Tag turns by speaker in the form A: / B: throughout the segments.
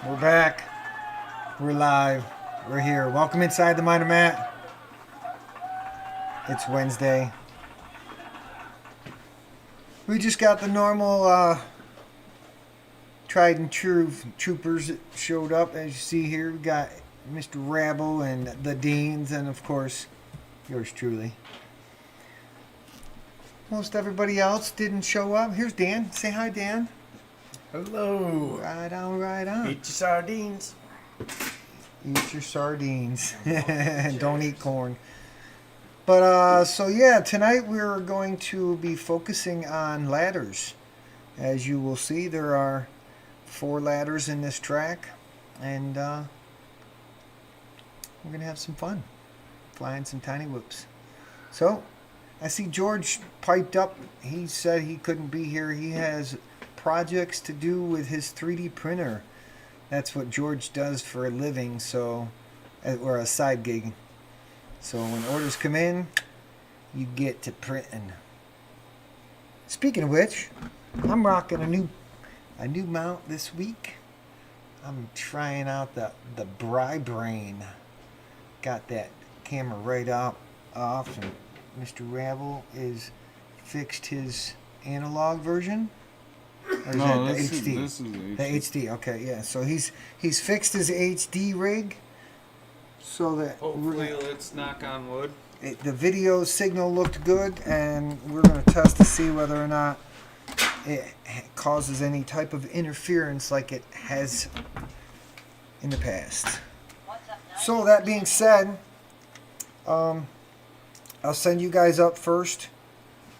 A: We're back. We're live. We're here. Welcome inside the Minor Mat. It's Wednesday. We just got the normal tried and true troopers that showed up. As you see here, we got Mr. Rabble and the Deans, and of course, yours truly. Most everybody else didn't show up. Here's Dan. Say hi, Dan.
B: Hello.
A: Right on, right on.
B: Eat your sardines.
A: Eat your sardines. Don't eat corn. But, so yeah, tonight we're going to be focusing on ladders. As you will see, there are 4 ladders in this track. And we're going to have some fun. Flying some tiny whoops. So, I see George piped up. He said he couldn't be here. He has projects to do with his 3D printer. That's what George does for a living, so, or a side gig. So when orders come in, you get to printing. Speaking of which, I'm rocking a new mount this week. I'm trying out the Brain. Got that camera right off, and Mr. Rabble is fixed his analog version. Or is
C: No,
A: that the
C: this
A: HD?
C: is the HD.
A: The HD, okay, yeah. So he's fixed his HD rig so that
C: Hopefully, let's knock on wood.
A: the video signal looked good, and we're going to test to see whether or not it causes any type of interference like it has in the past. So that being said, I'll send you guys up first.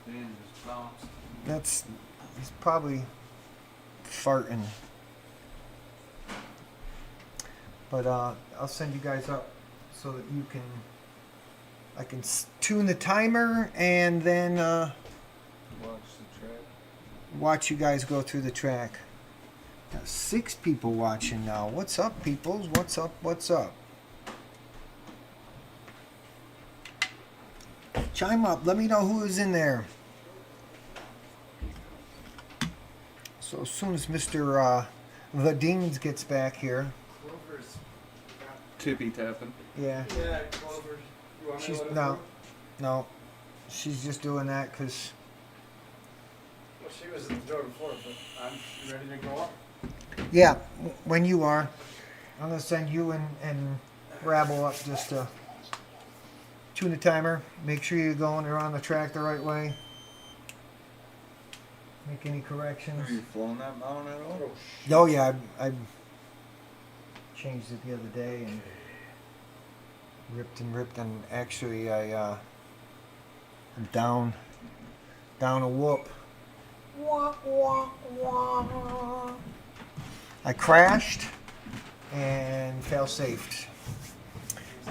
C: Dan just bounced.
A: He's probably farting. But I'll send you guys up so that I can tune the timer and then
C: Watch the track.
A: watch you guys go through the track. Got 6 people watching now. What's up, peoples? What's up? What's up? Chime up. Let me know who is in there. So as soon as Mr. Vadines gets back here.
B: Clover's.
C: Tippy tapping.
A: Yeah.
B: Yeah, Clover's. You want me
A: She's
B: to let her
A: no,
B: go?
A: no. She's just doing that because
B: Well, she was at the door before, but I'm ready to go up.
A: yeah. When you are, I'm gonna send you and Rabble up just to tune the timer. Make sure you're going around the track the right way. Make any corrections.
C: Have you flown that mount at all?
A: Oh yeah, I changed it the other day and ripped and actually I'm down a whoop. I crashed and fail safed.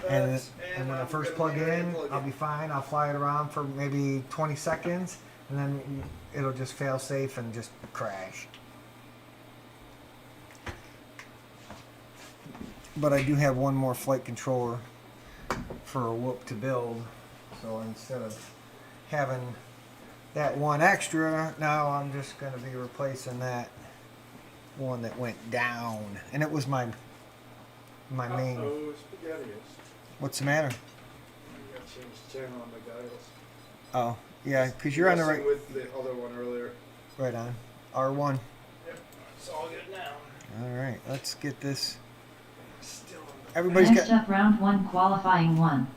A: And when I first plug in, I'll be fine. I'll fly it around for maybe 20 seconds, and then it'll just fail safe and just crash. But I do have one more flight controller for a whoop to build. So instead of having that one extra, now I'm just going to be replacing that one that went down. And it was my main.
B: Oh, spaghetti.
A: What's the matter?
B: I gotta change the channel on my dials.
A: Oh, yeah, because you're on the right.
B: With the other one earlier.
A: Right on. R1.
B: Yep, it's all good now.
A: All right, let's get this.
B: Still on
A: Everybody's
D: Next
A: got.
D: up, round 1 qualifying 1.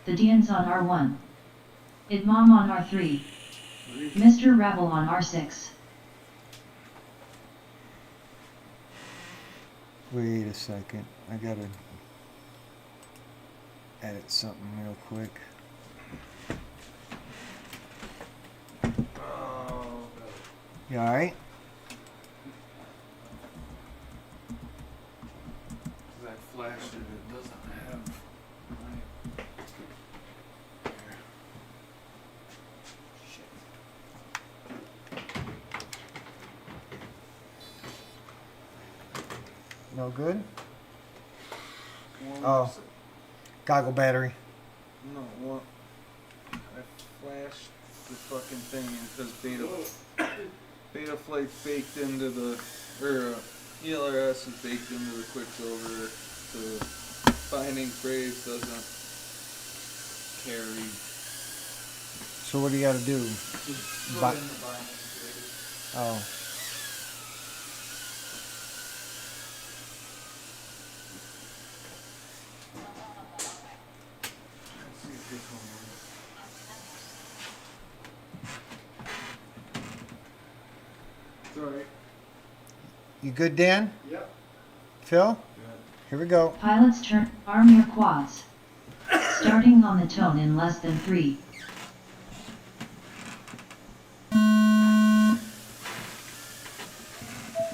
D: The Deans on R1. Idmam on R3. Mr. Rebel on R6.
A: Wait a second. I gotta edit something real quick.
C: Oh.
A: You all right?
C: Cause I flashed it. It doesn't have. Right.
A: No good.
C: One
A: Oh.
C: was-
A: Goggle battery.
C: No, what? I flashed the fucking thing because beta flight baked into the, or ELRS is baked into the Quicksilver. The binding phrase doesn't carry.
A: So what do you got to do?
C: Just
A: Bi-
C: throw in the binding phrase.
A: Oh.
C: Let's see if this one works. It's alright.
A: You good, Dan?
B: Yep.
A: Phil? Here we go.
D: Pilots turn, arm your quads. Starting on the tone in less than 3.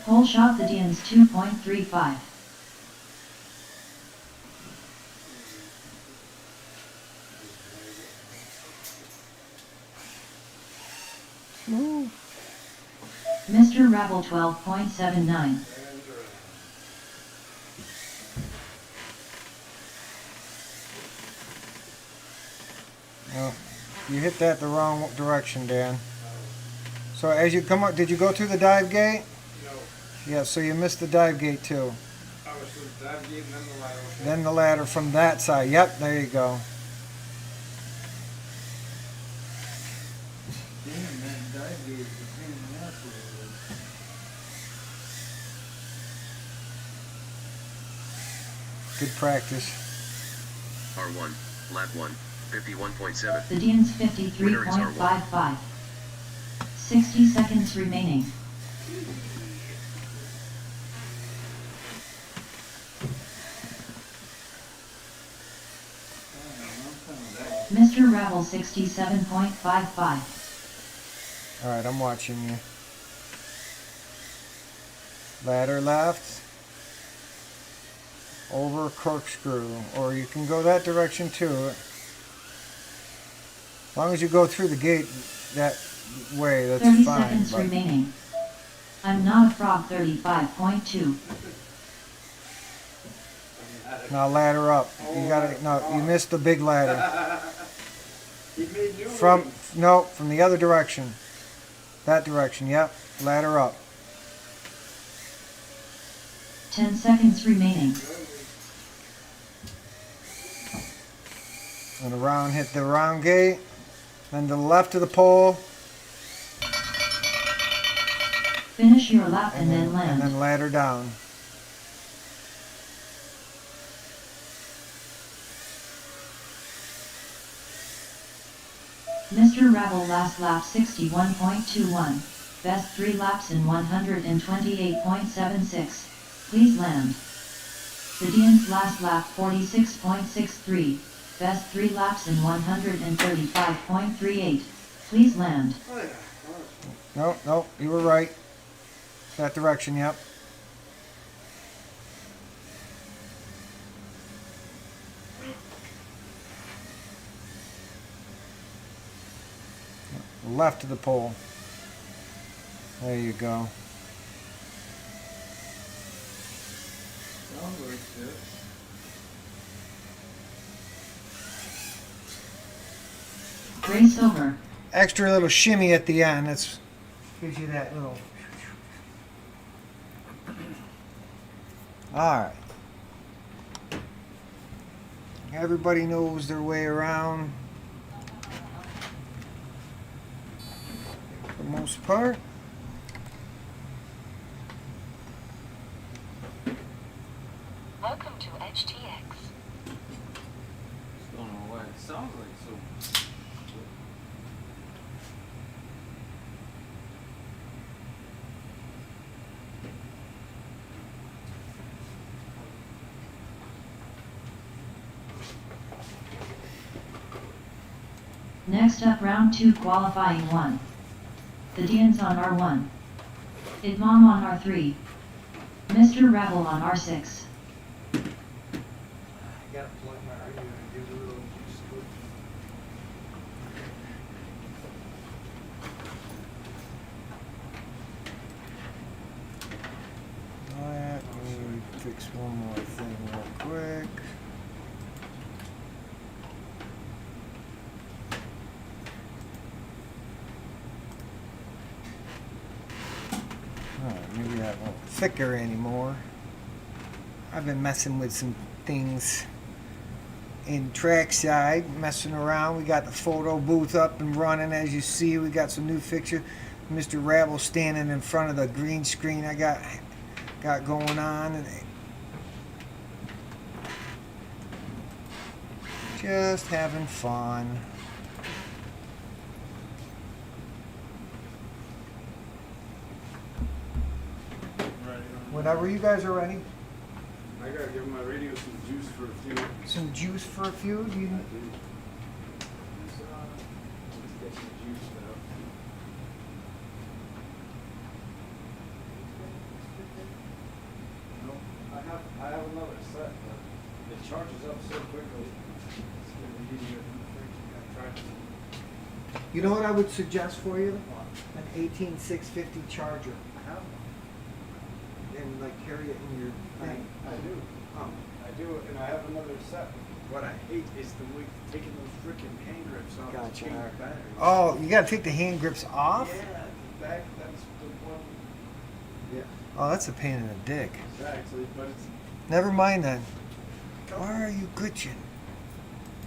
D: Whole shot the DNs 2.35.
A: Ooh.
D: Mr. Rebel 12.79.
A: Oh, you hit that the wrong direction, Dan. So as you come up, did you go through the dive gate?
B: No.
A: Yeah, so you missed the dive gate too.
B: I was through the dive gate and then the ladder.
A: Then the ladder from that side. Yep, there you go.
C: Damn, that dive gate is a pain in the ass a little bit.
A: Good practice.
E: R1, lap 1, 51.7.
D: The DNs 53.55. 60 seconds remaining. Mr. Rebel 67.55.
A: All right, I'm watching you. Ladder left. Over corkscrew. Or you can go that direction too. As long as you go through the gate that way, that's
D: 30
A: fine.
D: seconds
A: but-
D: remaining. I'm not a frog 35.2.
A: Now ladder up. You gotta, no, you missed the big ladder.
B: He made new
A: From,
B: ones.
A: no, from the other direction. That direction, yep. Ladder up.
D: 10 seconds remaining.
A: And around, hit the round gate. Then to the left of the pole.
D: Finish your lap and then
A: And
D: land.
A: then ladder down.
D: Mr. Rebel last lap 61.21. Best 3 laps in 128.76. Please land. The DN's last lap 46.63. Best 3 laps in 135.38. Please land.
B: Oh, yeah.
A: No, no, you were right. That direction, yep. Left of the pole. There you go.
C: Sounds like it.
D: Race over.
A: Extra little shimmy at the end. That's gives you that little. All right. Everybody knows their way around. For the most part.
F: Welcome to HTX.
C: Just don't know why it sounds like so.
D: Next up round 2 qualifying 1. The DN's on R1. Idmam on R3. Mr. Rebel on R6.
B: I gotta plug my radio and do the little split.
A: Let me fix one more thing real quick. Alright, maybe that thicker anymore. I've been messing with some things in trackside, messing around. We got the photo booth up and running, as you see. We got some new fixtures. Mr. Rabble standing in front of the green screen I got going on, and just having fun. Whenever you guys are ready.
B: I gotta give my radio some juice for a few.
A: Some juice for a few? Do you,
B: Let's get some juice now. Nope. I have another set, but it charges up so quickly. It's gonna be easier than the freaking guy tried to.
A: you know what I would suggest for you? An 18650 charger.
B: I have one.
A: And like carry it in your thing.
B: I do.
A: Oh.
B: I do, and I have another set. What I hate is the way taking those freaking hand grips off
A: Gotcha.
B: to change the batteries.
A: Oh, you gotta take the hand grips off?
B: Yeah, the back, that's the one. Yeah,
A: Oh, that's a pain in the dick.
B: exactly, but it's
A: Never mind then.
B: a couple,
A: Why are you glitching?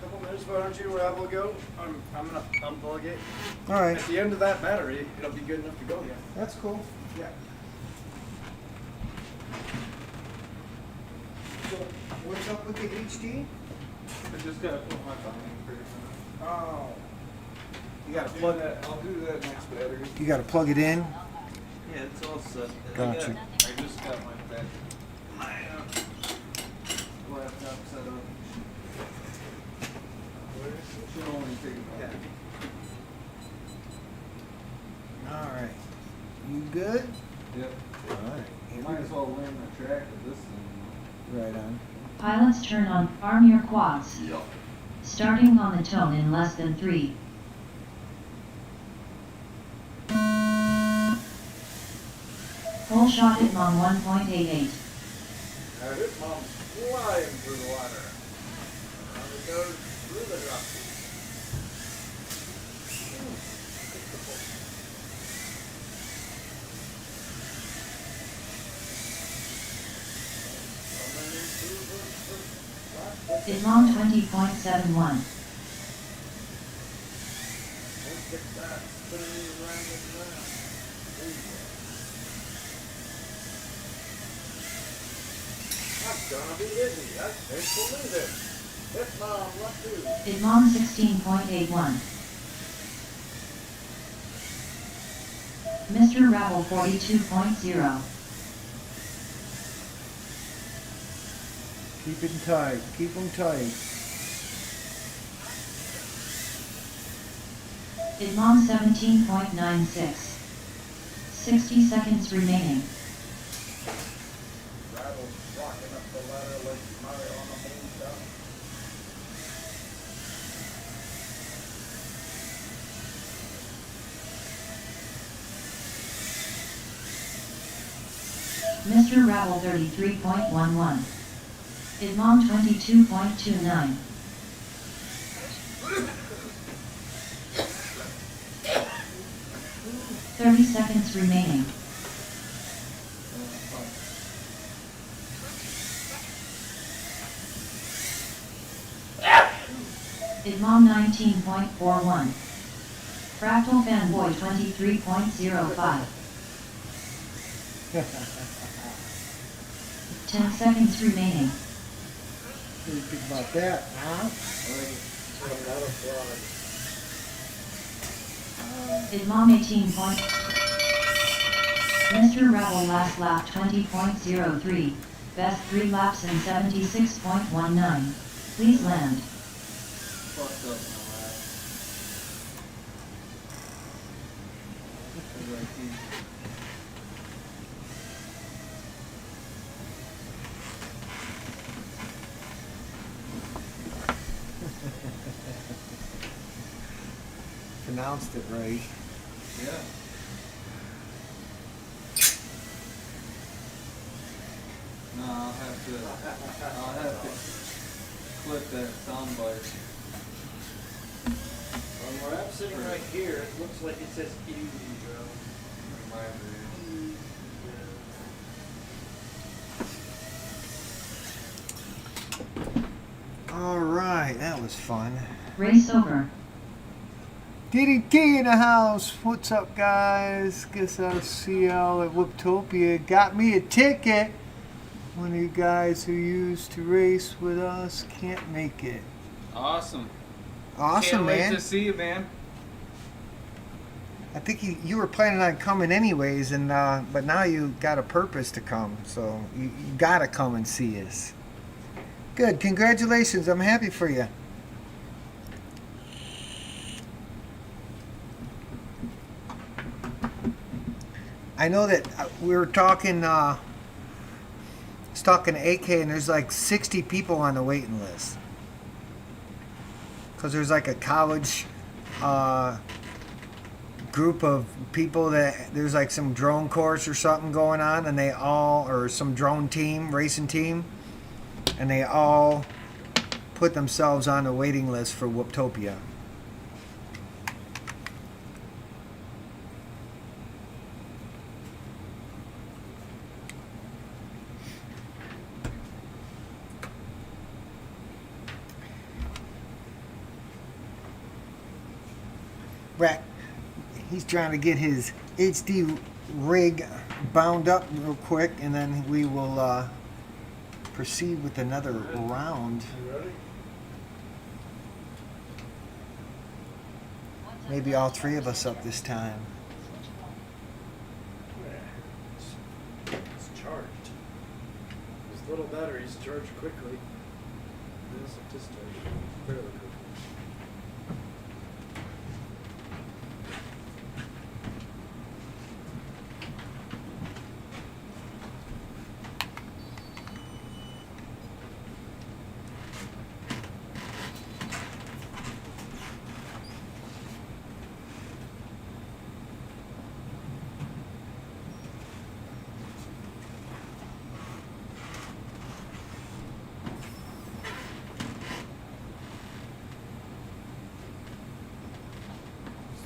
B: couple minutes, but aren't you where I will go? I'm gonna unplug it.
A: Alright,
B: At the end of that battery, it'll be good enough to go, yeah.
A: that's cool.
B: Yeah.
A: So, what's up with the HD?
C: I just gotta put my binding brace on.
A: Oh. You gotta
C: I'll
A: plug
C: do that. I'll do that next battery.
A: You gotta plug it in.
C: Yeah, it's all set.
A: Gotcha.
C: I just got my laptop set up. Should only take about.
A: Alright. You good?
C: Yep.
A: Alright.
C: Might as well learn the track of this thing.
A: Right on.
D: Pilots turn on, arm your quads.
C: Yep.
D: Starting on the tone in less than 3. Full shot at Mom 1.88.
B: Now this mom's flying through the water. Now it goes through the drop.
D: At Mom 20.71.
B: That's gonna be easy. That's believe it. Hit mom, left two.
D: At Mom 16.81. Mr. Rebel 42.0.
A: Keep it tight. Keep them tight.
D: At Mom 17.96. 60 seconds remaining.
B: Rattle rocking up the ladder like Mario on a moon shot.
D: Mr. Rebel 33.11. At Mom 22.29. 30 seconds remaining. At Mom 19.41. Fractal Fanboy 23.05. 10 seconds remaining.
A: What do you think about that, huh?
D: At Mom 18. Mr. Rebel last lap 20.03. Best 3 laps in 76.19. Please land.
C: Fucked up my lap. 'Cause I keep.
A: Pronounced it right.
C: Yeah. No, I'll have to clip that soundbite.
B: Well, where I'm sitting right here, it looks like it says easy, bro.
C: Remind me.
A: right, that was fun.
D: Race over.
A: DDT in the house. What's up, guys? Guess I'll see y'all at Whooptopia. Got me a ticket. One of you guys who used to race with us can't make it.
C: Awesome.
A: Awesome,
C: Can't wait
A: man.
C: to see you, man.
A: I think you were planning on coming anyways, and but now you got a purpose to come, so you gotta come and see us. Good, congratulations. I'm happy for you. I know that we were talking. I was talking to AK, and there's like 60 people on the waiting list. Because there's like a college group of people that there's like some drone course or something going on, and they all, or some drone team, racing team, and they all put themselves on the waiting list for Whooptopia. Right. He's trying to get his HD rig bound up real quick, and then we will proceed with another round.
B: You ready?
A: Maybe all three of us up this time.
B: Yeah. It's charged. These little batteries charge quickly. This will discharge fairly quickly.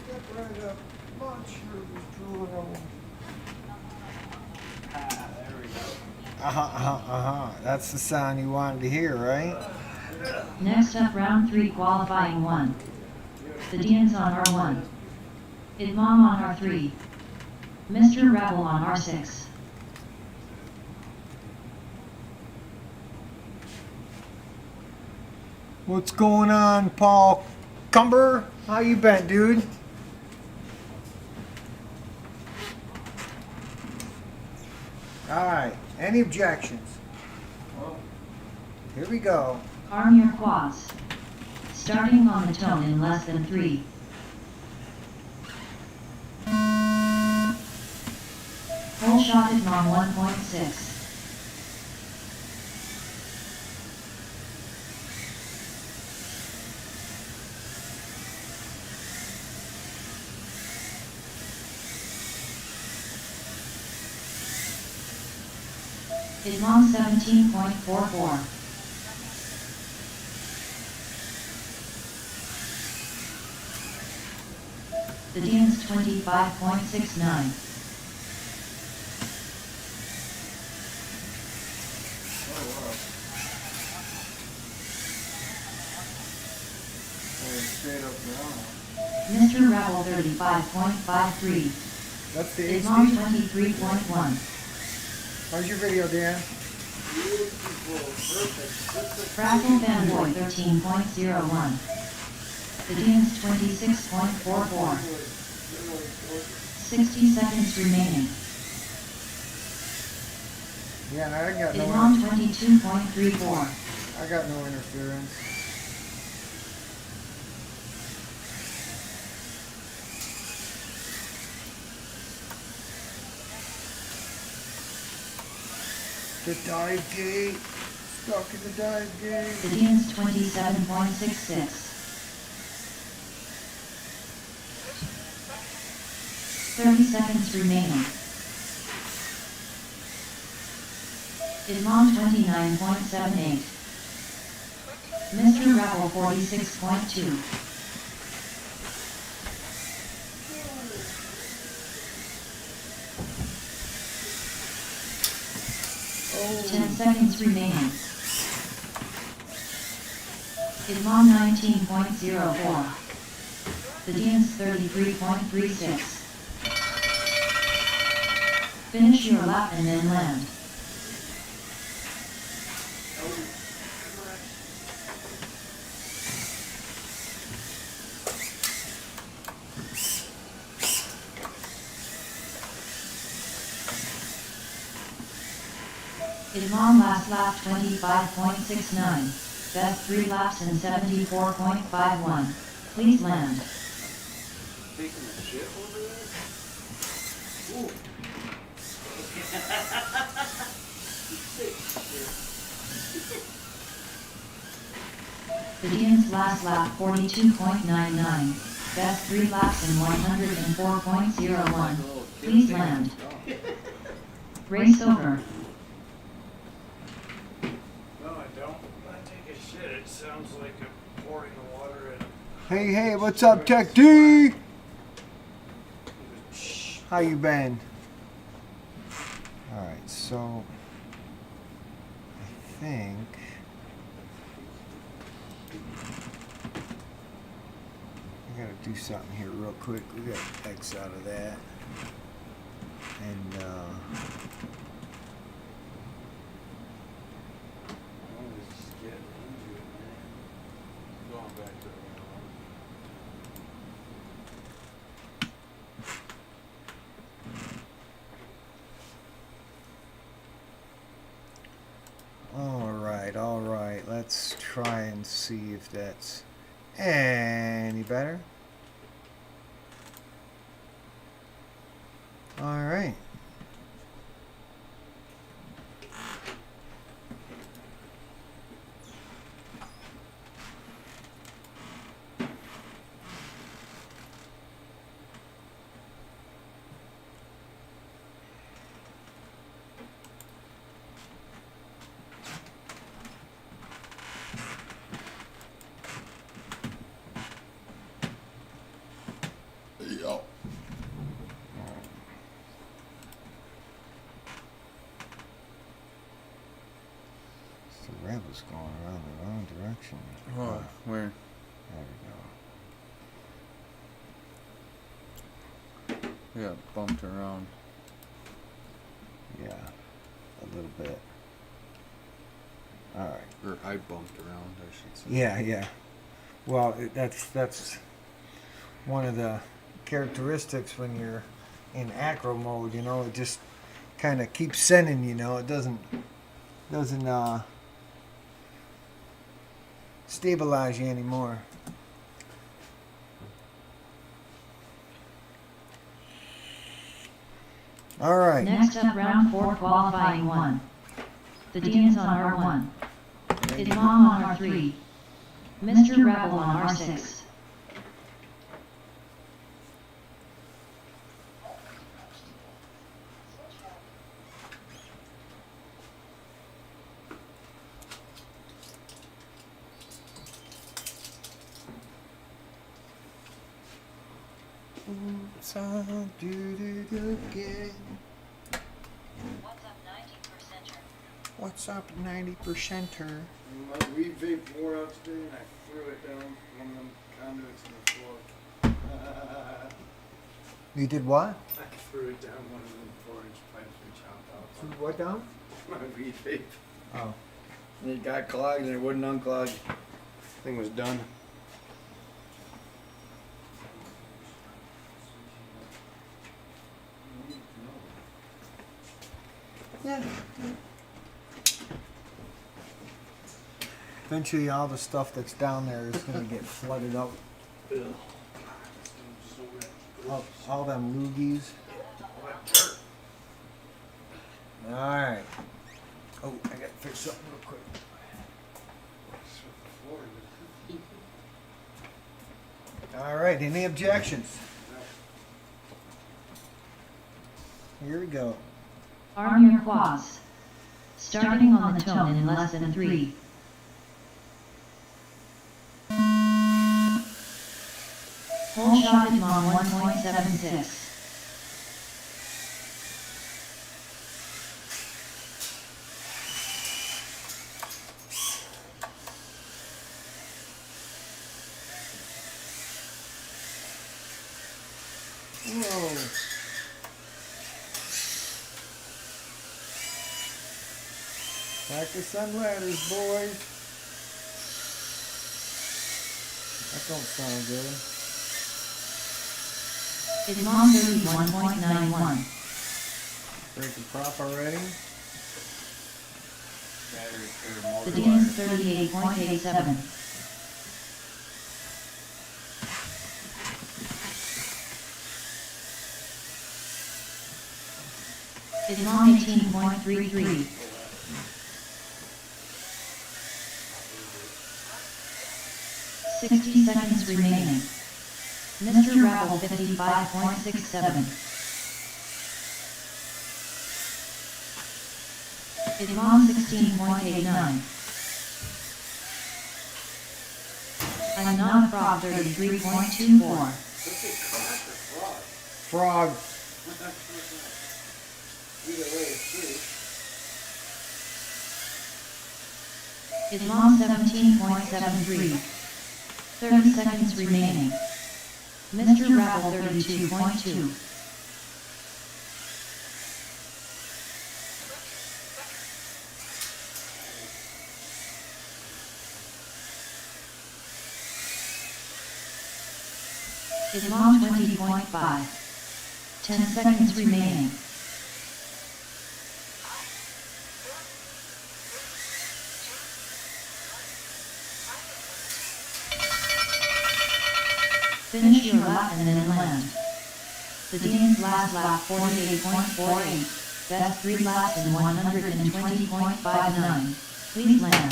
A: Step right up.
B: There we go.
A: That's the sound you wanted to hear, right?
D: Next up, round 3, qualifying 1. The Deans on R1. Idmom on R3. Mr. Rebel on R6.
A: What's going on, Paul Cumber? How you been, dude? All right. Any objections?
C: Well,
A: Here we go.
D: Arm your quads. Starting on the tone in less than 3. Full shot Idmom 1.6. Idmom 17.44. The Deans 25.69.
C: oh wow. Straight up now.
D: Mr. Rebel 35.53.
A: That's the
D: Idmom
A: HD.
D: 23.1.
A: How's your video, Dan?
B: Beautiful, perfect.
D: Frazzle Fanboy 13.01. The Deans 26.44. 60 seconds remaining.
A: Yeah, I got
D: Idmom 22.34.
A: I got no interference. The dive gate. Stuck in the dive gate.
D: The Deans 27.66. 30 seconds remaining. Idmom 29.78. Mr. Rebel 46.2.
A: Oh,
D: 10 seconds remaining. Idmom 19.04. The Deans 33.36. Finish your lap and then land. Idmom last lap 25.69. Best 3 laps in 74.51. Please land.
B: Taking a shit over there?
D: The Deans last lap 42.99. Best 3 laps in 104.01. Please land. Race over.
B: No, I don't. When I take a shit, it sounds like I'm pouring the water in.
A: Hey, what's up, Tech D? How you been? Alright, so I think I gotta do something here real quick. We gotta X out of that. And
B: I was just getting into it, man.
C: Going back to the
A: alright, let's try and see if that's any better. Alright. The rebels going around the wrong direction.
C: Oh, where?
A: There we go.
C: We got bumped around.
A: Yeah, a little bit. All right.
C: Or I bumped around, I should say.
A: Yeah. Well, that's one of the characteristics when you're in acro mode. You know, it just kind of keeps sending. You know, it doesn't stabilize you anymore. All right.
D: Next up, round 4 qualifying 1. The Deans on R1. Idmom on R3. Mr. Rebel on R6.
A: Oops, I'll do it again.
F: What's up, 90%er?
A: What's up, 90%er?
B: My weed vape wore out today and I threw it down one of them conduits in the floor.
A: You did what?
B: I threw it down one of them 4-inch pipes we chopped out.
A: What down?
B: My weed vape.
A: Oh.
B: And it got clogged and it wouldn't unclog. Thing was done.
A: Yeah. Eventually, all the stuff that's down there is going to get flooded up. All them loogies. All right. Oh, I got to fix something real quick. All right. Any objections? Here we go.
D: Arm your quads. Starting on the tone in less than 3. Whole shot Idmom 1.76.
A: Practice on ladders, boys. That don't sound good.
D: It's long 31.91.
A: Break the prop already.
D: The Dean's 38.87. It's long 18.33. $60 seconds remaining. Mr. Rebel 55.67. It's long 16.89. I'm not frog 33.24.
B: This is crack or fraud?
A: Frog.
B: Either way, it's true.
D: It's long 17.73. 30 seconds remaining. Mr. Rebel 32.2. It's long 20.5. 10 seconds remaining. Finish your lap and then land. The Dean's last lap 48.48. Best 3 laps in 120.59. Please land.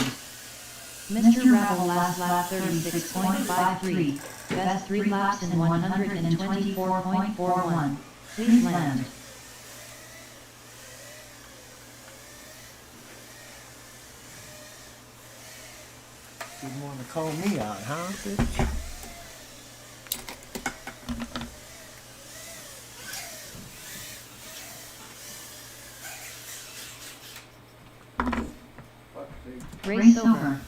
D: Mr. Rebel last lap 36.53. Best 3 laps in 124.41. Please land.
A: Didn't want to call me out, huh, bitch?
D: Race over.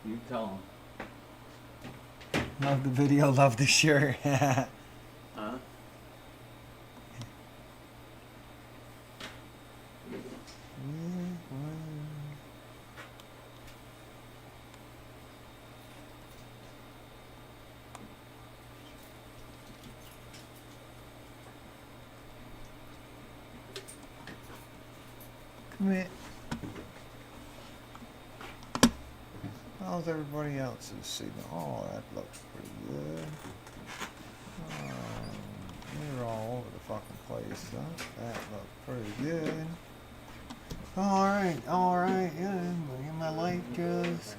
C: You tell him.
A: Love the video, love the shirt.
C: Huh?
A: Come here. How's everybody else's signal? Oh, that looks pretty good. You're all over the fucking place, huh? That looks pretty good. Alright, yeah. Look at my light just.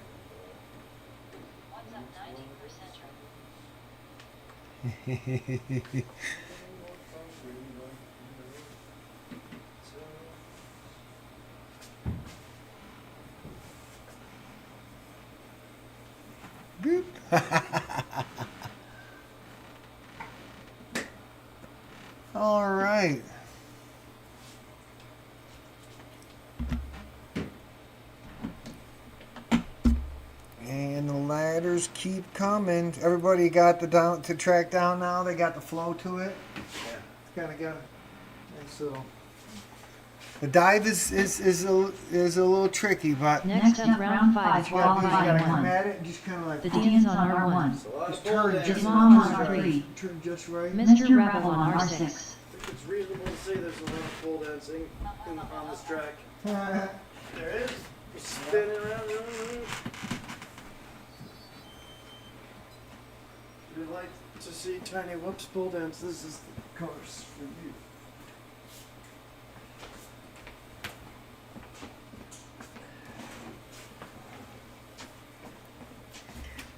A: Boop. All right. And the ladders keep coming. Everybody got the down to track down now. They got the flow to it.
B: Yeah.
A: Kind of got it. Nice little. The dive is a little tricky, but
D: Next up, round 5,
A: you gotta
D: qualifying
A: come
D: 1.
A: at it and just kind of like
D: The Dean's on R1.
B: It's a lot of
A: just
B: pole
A: turn
B: dance.
A: just
D: It's long on
A: right.
D: R3.
A: Turn just right.
D: Mr. Rebel on R6.
B: I think it's reasonable to say there's a lot of pole dancing on this track. There is. Spinning around. If you'd like to see Tiny Whoops pole dance, this is the course for you.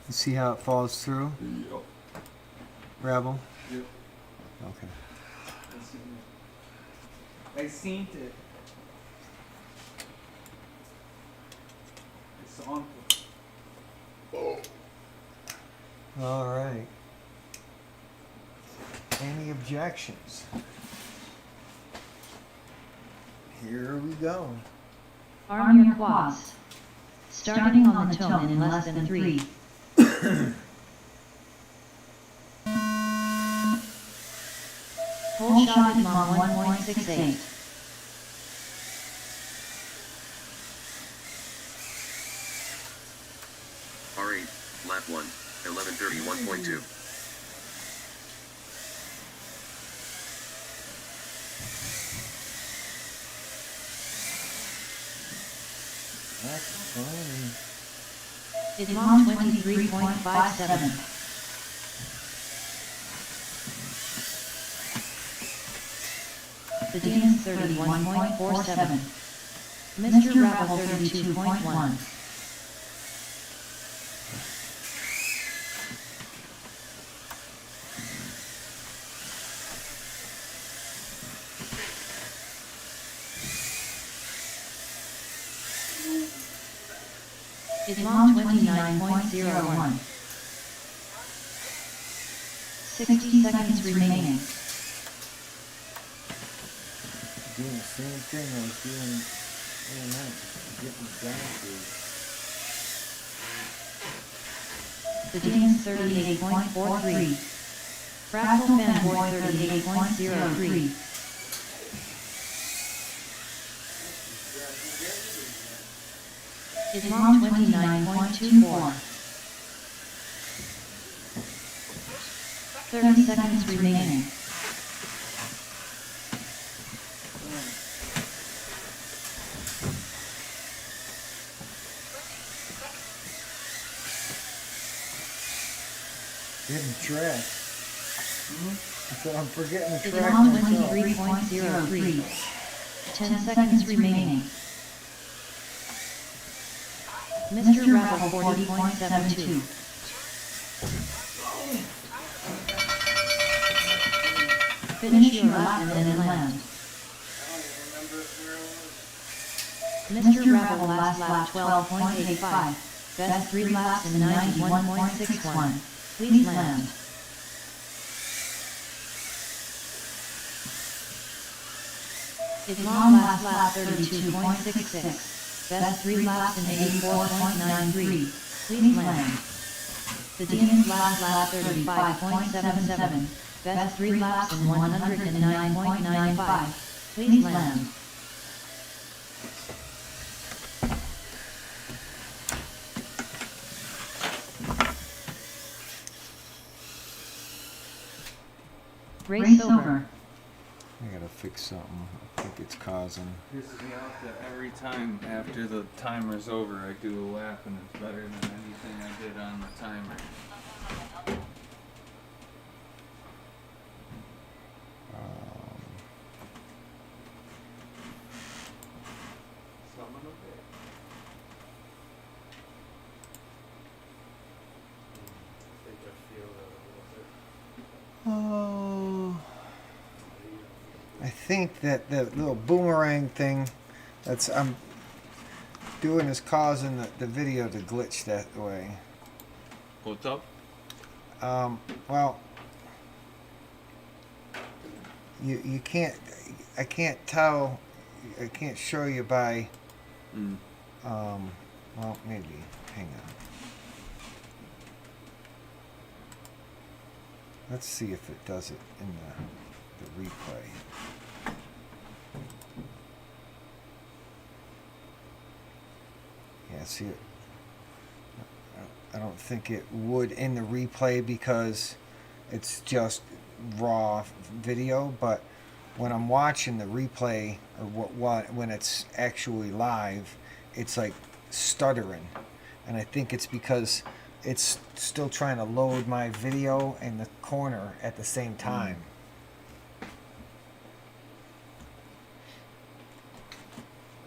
A: You see how it falls through,
C: Yep.
A: Rebel?
C: Yep.
A: Okay.
C: I seen it. It's on.
A: All right. Any objections? Here we go.
D: Arm your quads. Starting on the tone in less than 3. Whole shot at mom 1.68.
E: R8, lap 1, 11:31.2.
A: That's funny.
D: It's mom 23.57. The Dean's 31.47. Mr. Rebel 32.1. It's mom 29.01. 60 seconds remaining.
A: Doing the same thing I was doing in the night. Getting down to.
D: The Dean's 38.43. Fractal Fanboy 38.03. It's mom 29.24. 30 seconds remaining.
A: Getting track. So I'm forgetting the
D: It's
A: track
D: mom
A: myself.
D: 23.03. 10 seconds remaining. Mr. Rebel 40.72. Finish your lap and then land. Mr. Rebel last lap 12.85. Best 3 laps in 91.61. Please land. It's mom last lap 32.66. Best 3 laps in 84.93. Please land. The Dean's last lap 35.77. Best 3 laps in 109.95. Please land. Race over.
A: I gotta fix something. I think it's causing.
C: Pisses me off that every time after the timer's over, I do a lap and it's better than anything I did on the timer.
A: Oh, I think that the little boomerang thing that's I'm doing is causing the video to glitch that way.
C: What's up?
A: Well, you can't. I can't tell. I can't show you by. Well, maybe. Hang on. Let's see if it does it in the replay. Yeah, see it. I don't think it would in the replay because it's just raw video, but when I'm watching the replay or when it's actually live, it's like stuttering. And I think it's because it's still trying to load my video in the corner at the same time.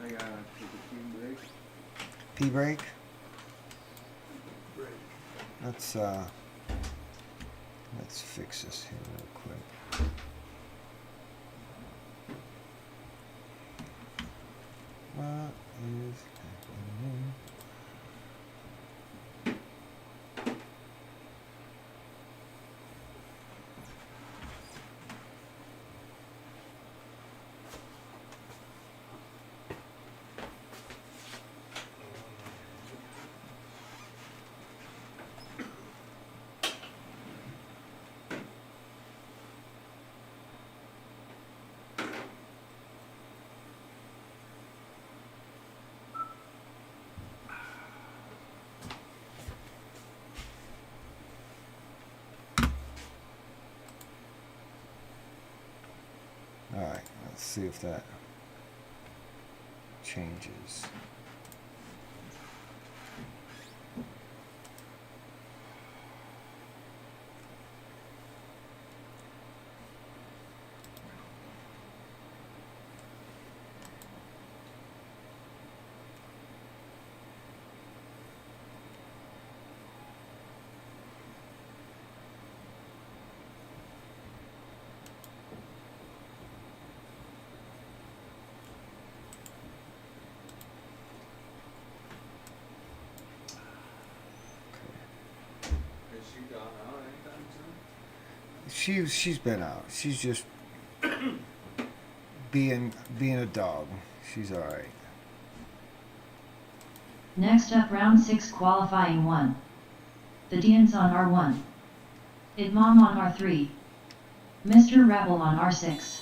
C: I gotta take a pee break.
A: Pee break? Let's fix this here real quick. What is happening? see if that changes.
C: Has she gone out anytime soon?
A: She's been out. She's just being a dog. She's all right.
D: Next up, round 6 qualifying 1. The Deans on R1. Idmom on R3. Mr. Rebel on R6.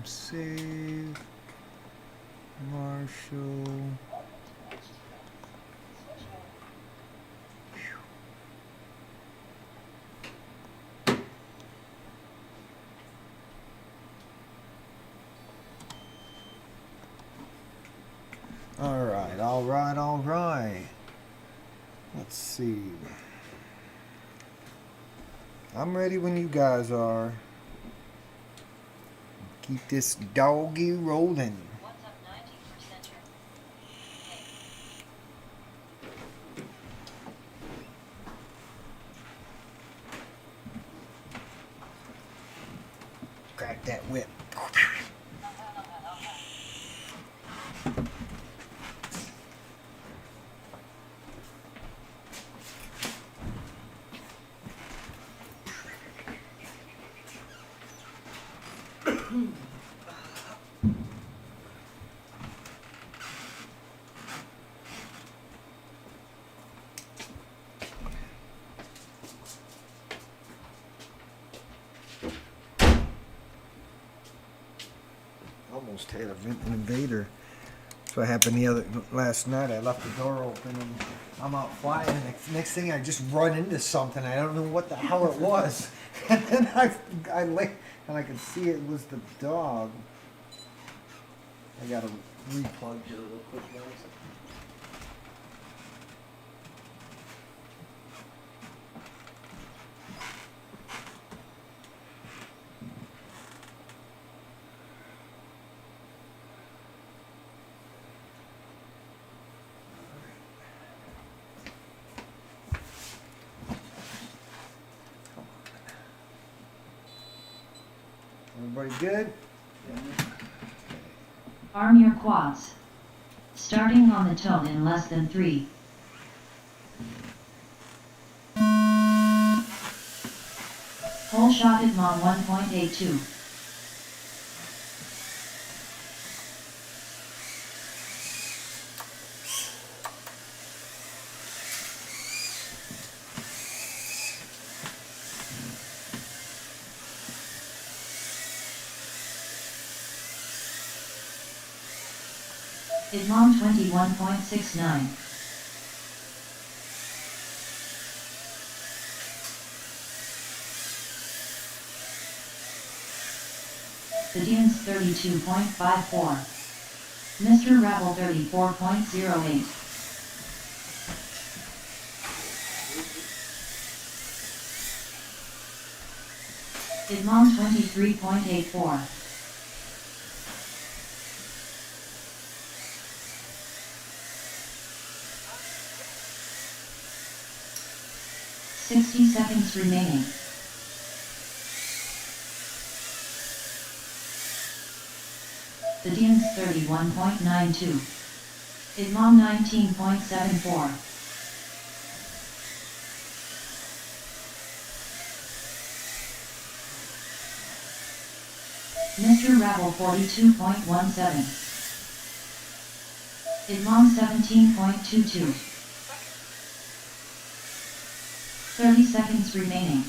A: Save. Marshall. All right. Let's see. I'm ready when you guys are. Keep this doggy rolling.
D: What's up 90%?
A: Crack that whip. Almost had an invader. That's what happened last night. I left the door open and I'm out flying. And the next thing I just run into something. I don't know what the hell it was. And then I lay and I could see it was the dog. I gotta replug you real quick, guys. Everybody good?
D: Arm your quads. Starting on the tone in less than 3. Whole shot at Mom 1.82. Idmom 21.69. The Deans 32.54. Mr. Rebel 34.08. Idmom 23.84. $60 seconds remaining. The Deans 31.92. Idmom 19.74. Mr. Rebel 42.17. Idmom 17.22. 30 seconds remaining.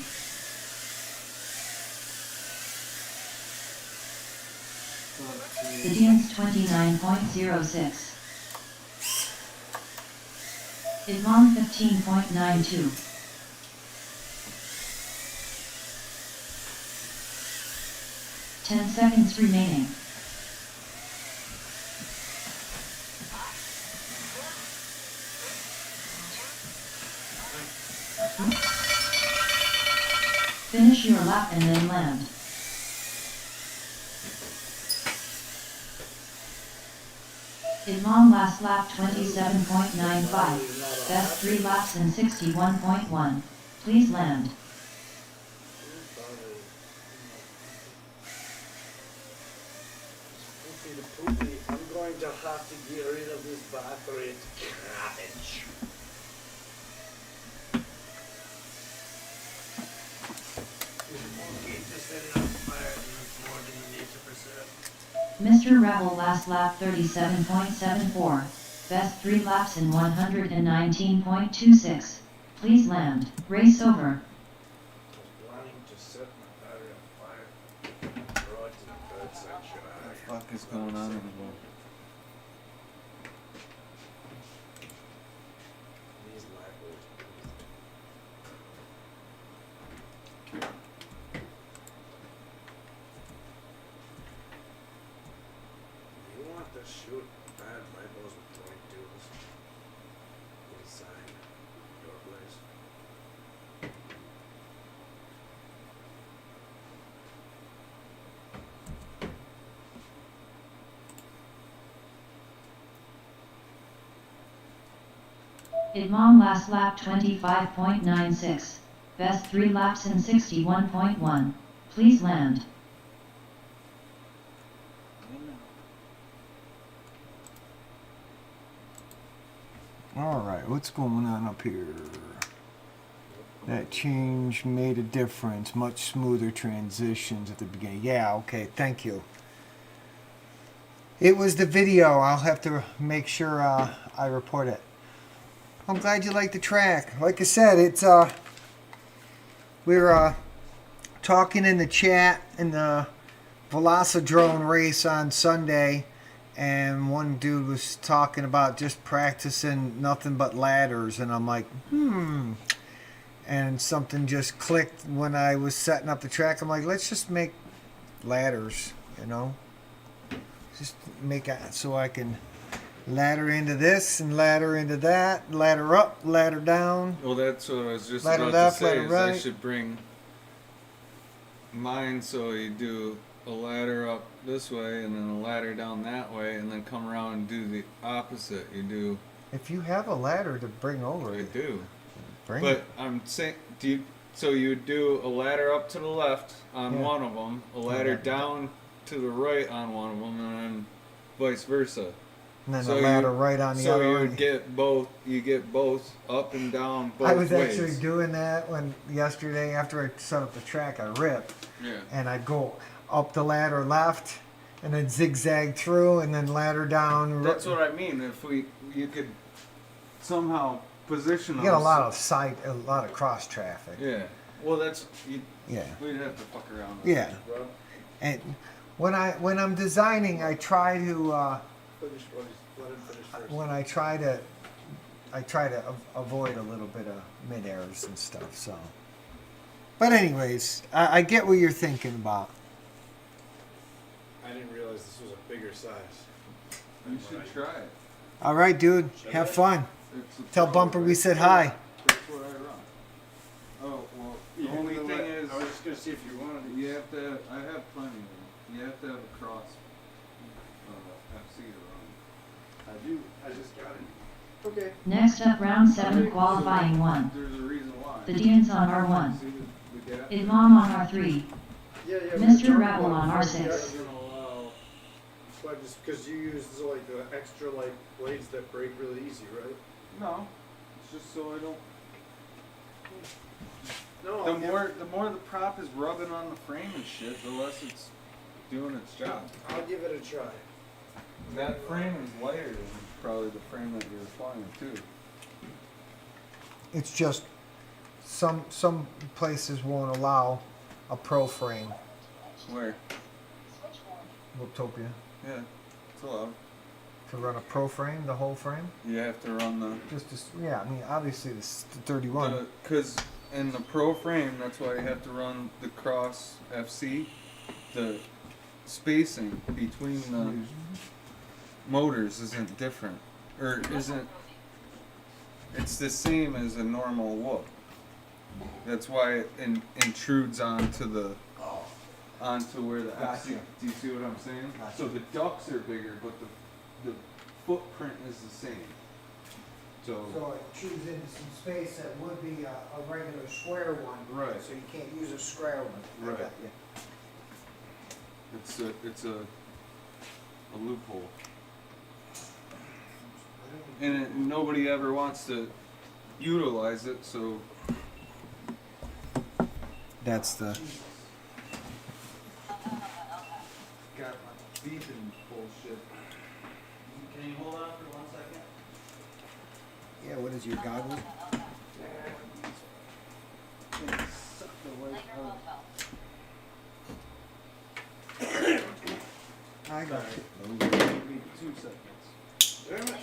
D: The Deans 29.06. Idmom 15.92. 10 seconds remaining. Finish your lap and then land. Imam last lap 27.95. Best 3 laps in 61.1. Please land.
B: Poopy to poopy. I'm going to have to get rid of this battery. It's garbage.
D: Mr. Rebel last lap 37.74. Best 3 laps in 119.26. Please land. Race over.
B: I was planning to set my battery on fire. Throw it to the third section.
C: What the fuck is going on in the world?
B: These light bulbs. You want to shoot bad light bulbs with throwing tools inside your place?
D: Imam last lap 25.96. Best 3 laps in 61.1. Please land.
A: All right, what's going on up here? That change made a difference. Much smoother transitions at the beginning. Yeah, okay, thank you. It was the video. I'll have to make sure I report it. I'm glad you like the track. Like I said, it's we're talking in the chat in the Velocidrone race on Sunday, and one dude was talking about just practicing nothing but ladders, and I'm like, and something just clicked when I was setting up the track. I'm like, let's just make ladders, you know, just make it so I can ladder into this and ladder into that, ladder up, ladder down.
C: Well, that's what I was just
A: Ladder
C: about
A: left,
C: to say.
A: ladder
C: Is I
A: right.
C: should bring mine so you do a ladder up this way and then a ladder down that way, and then come around and do the opposite. You do.
A: If you have a ladder to bring over,
C: I do.
A: bring
C: But
A: it.
C: I'm saying, do you? So you do a ladder up to the left on
A: Yeah.
C: one of them, a ladder
A: ladder
C: down to the right on one of them, and then vice versa.
A: And then
C: So
A: a ladder right on the
C: so
A: other
C: you
A: one.
C: would get both. You get both up and down both
A: I was
C: ways.
A: actually doing that when yesterday after I set up the track, I ripped
C: Yeah.
A: and I go up the ladder left and then zigzag through and then ladder down.
C: That's what I mean. If you could somehow position
A: You
C: us.
A: get a lot of cross traffic.
C: Yeah. Well, that's you.
A: Yeah.
C: We'd have to fuck around. With
A: Yeah.
C: it, bro.
A: And when I'm designing, I try to
B: Finish what he's, let him finish first.
A: when I try to avoid a little bit of mid airs and stuff. So, but anyways, I get what you're thinking about.
B: I didn't realize this was a bigger size.
C: You should try it.
A: All right, dude, have fun.
C: It's a
A: Tell
C: pro,
A: Bumper we
C: right?
A: said hi.
C: That's what I run. Oh well. The only thing is,
B: I was just gonna see if you wanted it.
C: you have to. I have plenty of them. You have to have a cross FC to run.
B: I do. I just got it. Okay.
D: Next up round 7 qualifying 1.
C: There's a reason why.
D: The Deans on R1.
C: See the gap?
D: Imam on R3.
B: Yeah, yeah.
D: Mr. Rebel on R6.
B: But just because you use like the extra like blades that break really easy, right?
C: No. It's just so I don't.
B: No.
C: The more the prop is rubbing on the frame and shit, the less it's doing its job.
B: I'll give it a try.
C: That frame is lighter than probably the frame that you're flying too.
A: It's just some places won't allow a pro frame.
C: Where?
A: Wiltopia.
C: Yeah, it's allowed.
A: To run a pro frame, the whole frame.
C: You have to run the.
A: Yeah, I mean obviously the 31.
C: Because in the pro frame, that's why you have to run the Cross FC, the spacing between the motors isn't different, or isn't. It's the same as a normal whoop. That's why it intrudes onto where the
A: Gotcha.
C: do you see what I'm saying?
A: Gotcha.
C: So the ducts are bigger, but the footprint is the same. So
A: it chews into some space that would be a regular square one.
C: Right.
A: So you can't use a square one. I
C: Right.
A: got you.
C: it's a loophole, and nobody ever wants to utilize it. So
A: That's the.
C: got my beeping bullshit.
B: Can you hold on for 1 second?
A: Yeah, what is your goggles?
B: Suck the light out.
A: I got you.
B: Maybe 2 seconds. Damn it.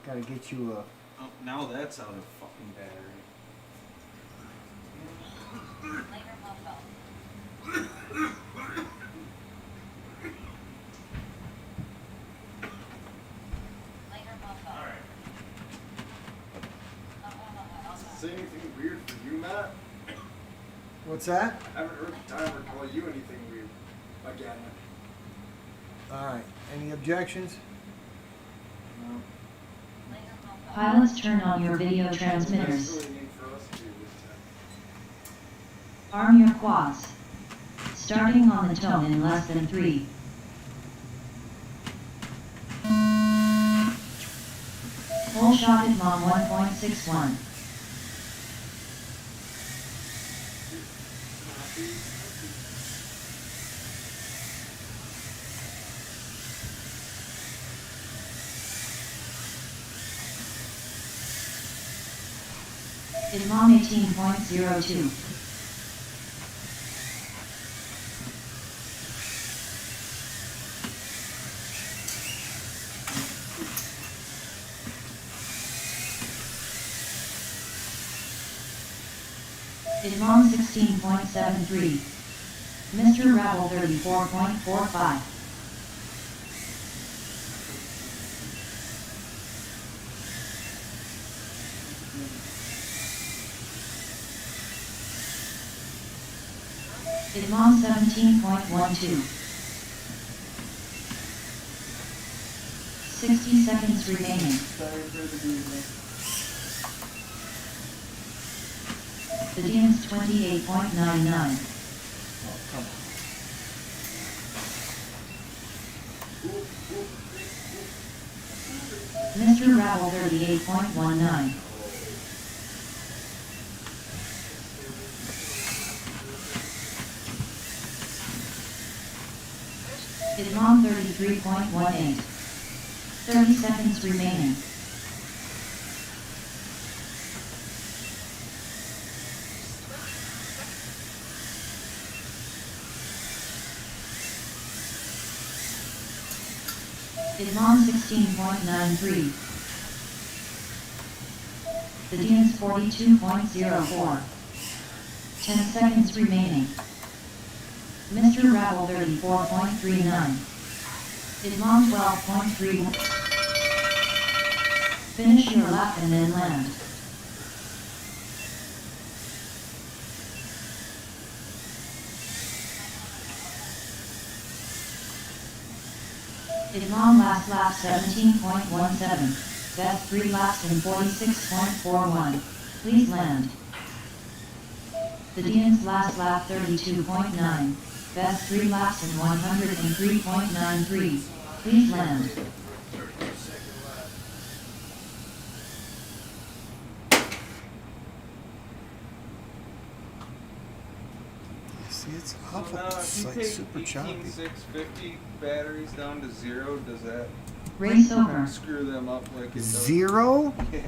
A: Gotta get you a.
B: Oh, now that's out of fucking battery. Is there anything weird for you, Matt?
A: What's that?
B: I haven't heard the timer call you anything weird. Again.
A: Alright. Any objections?
B: No.
D: Pilots, turn on your video
B: That's
D: transmitters.
B: really neat for us to do this time.
D: Arm your quads. Starting on the tone in less than 3. Full shot at Mom 1.61. At Mom 18.02. Imam 16.73. Mr. Rebel 34.45. Imam 17.12. 60 seconds remaining. The DM's 28.99. Mr. Rabble 38.19. Imam 33.18. 30 seconds remaining. Imam 16.93. The DN's 42.04. 10 seconds remaining. Mr. Rabble 34.39. Imam 12.31. Finish your lap and then land. Imam last lap 17.17. Best 3 laps in 46.41. Please land. The DN's last lap 32.9. Best 3 laps in 103.93. Please land.
A: See, it's
C: So
A: awful.
C: now, if
A: It's
C: you
A: like
C: take
A: super choppy.
C: 18650 batteries down to 0, does that
D: Race over.
C: screw them up like it does?
A: 0?
C: Yeah.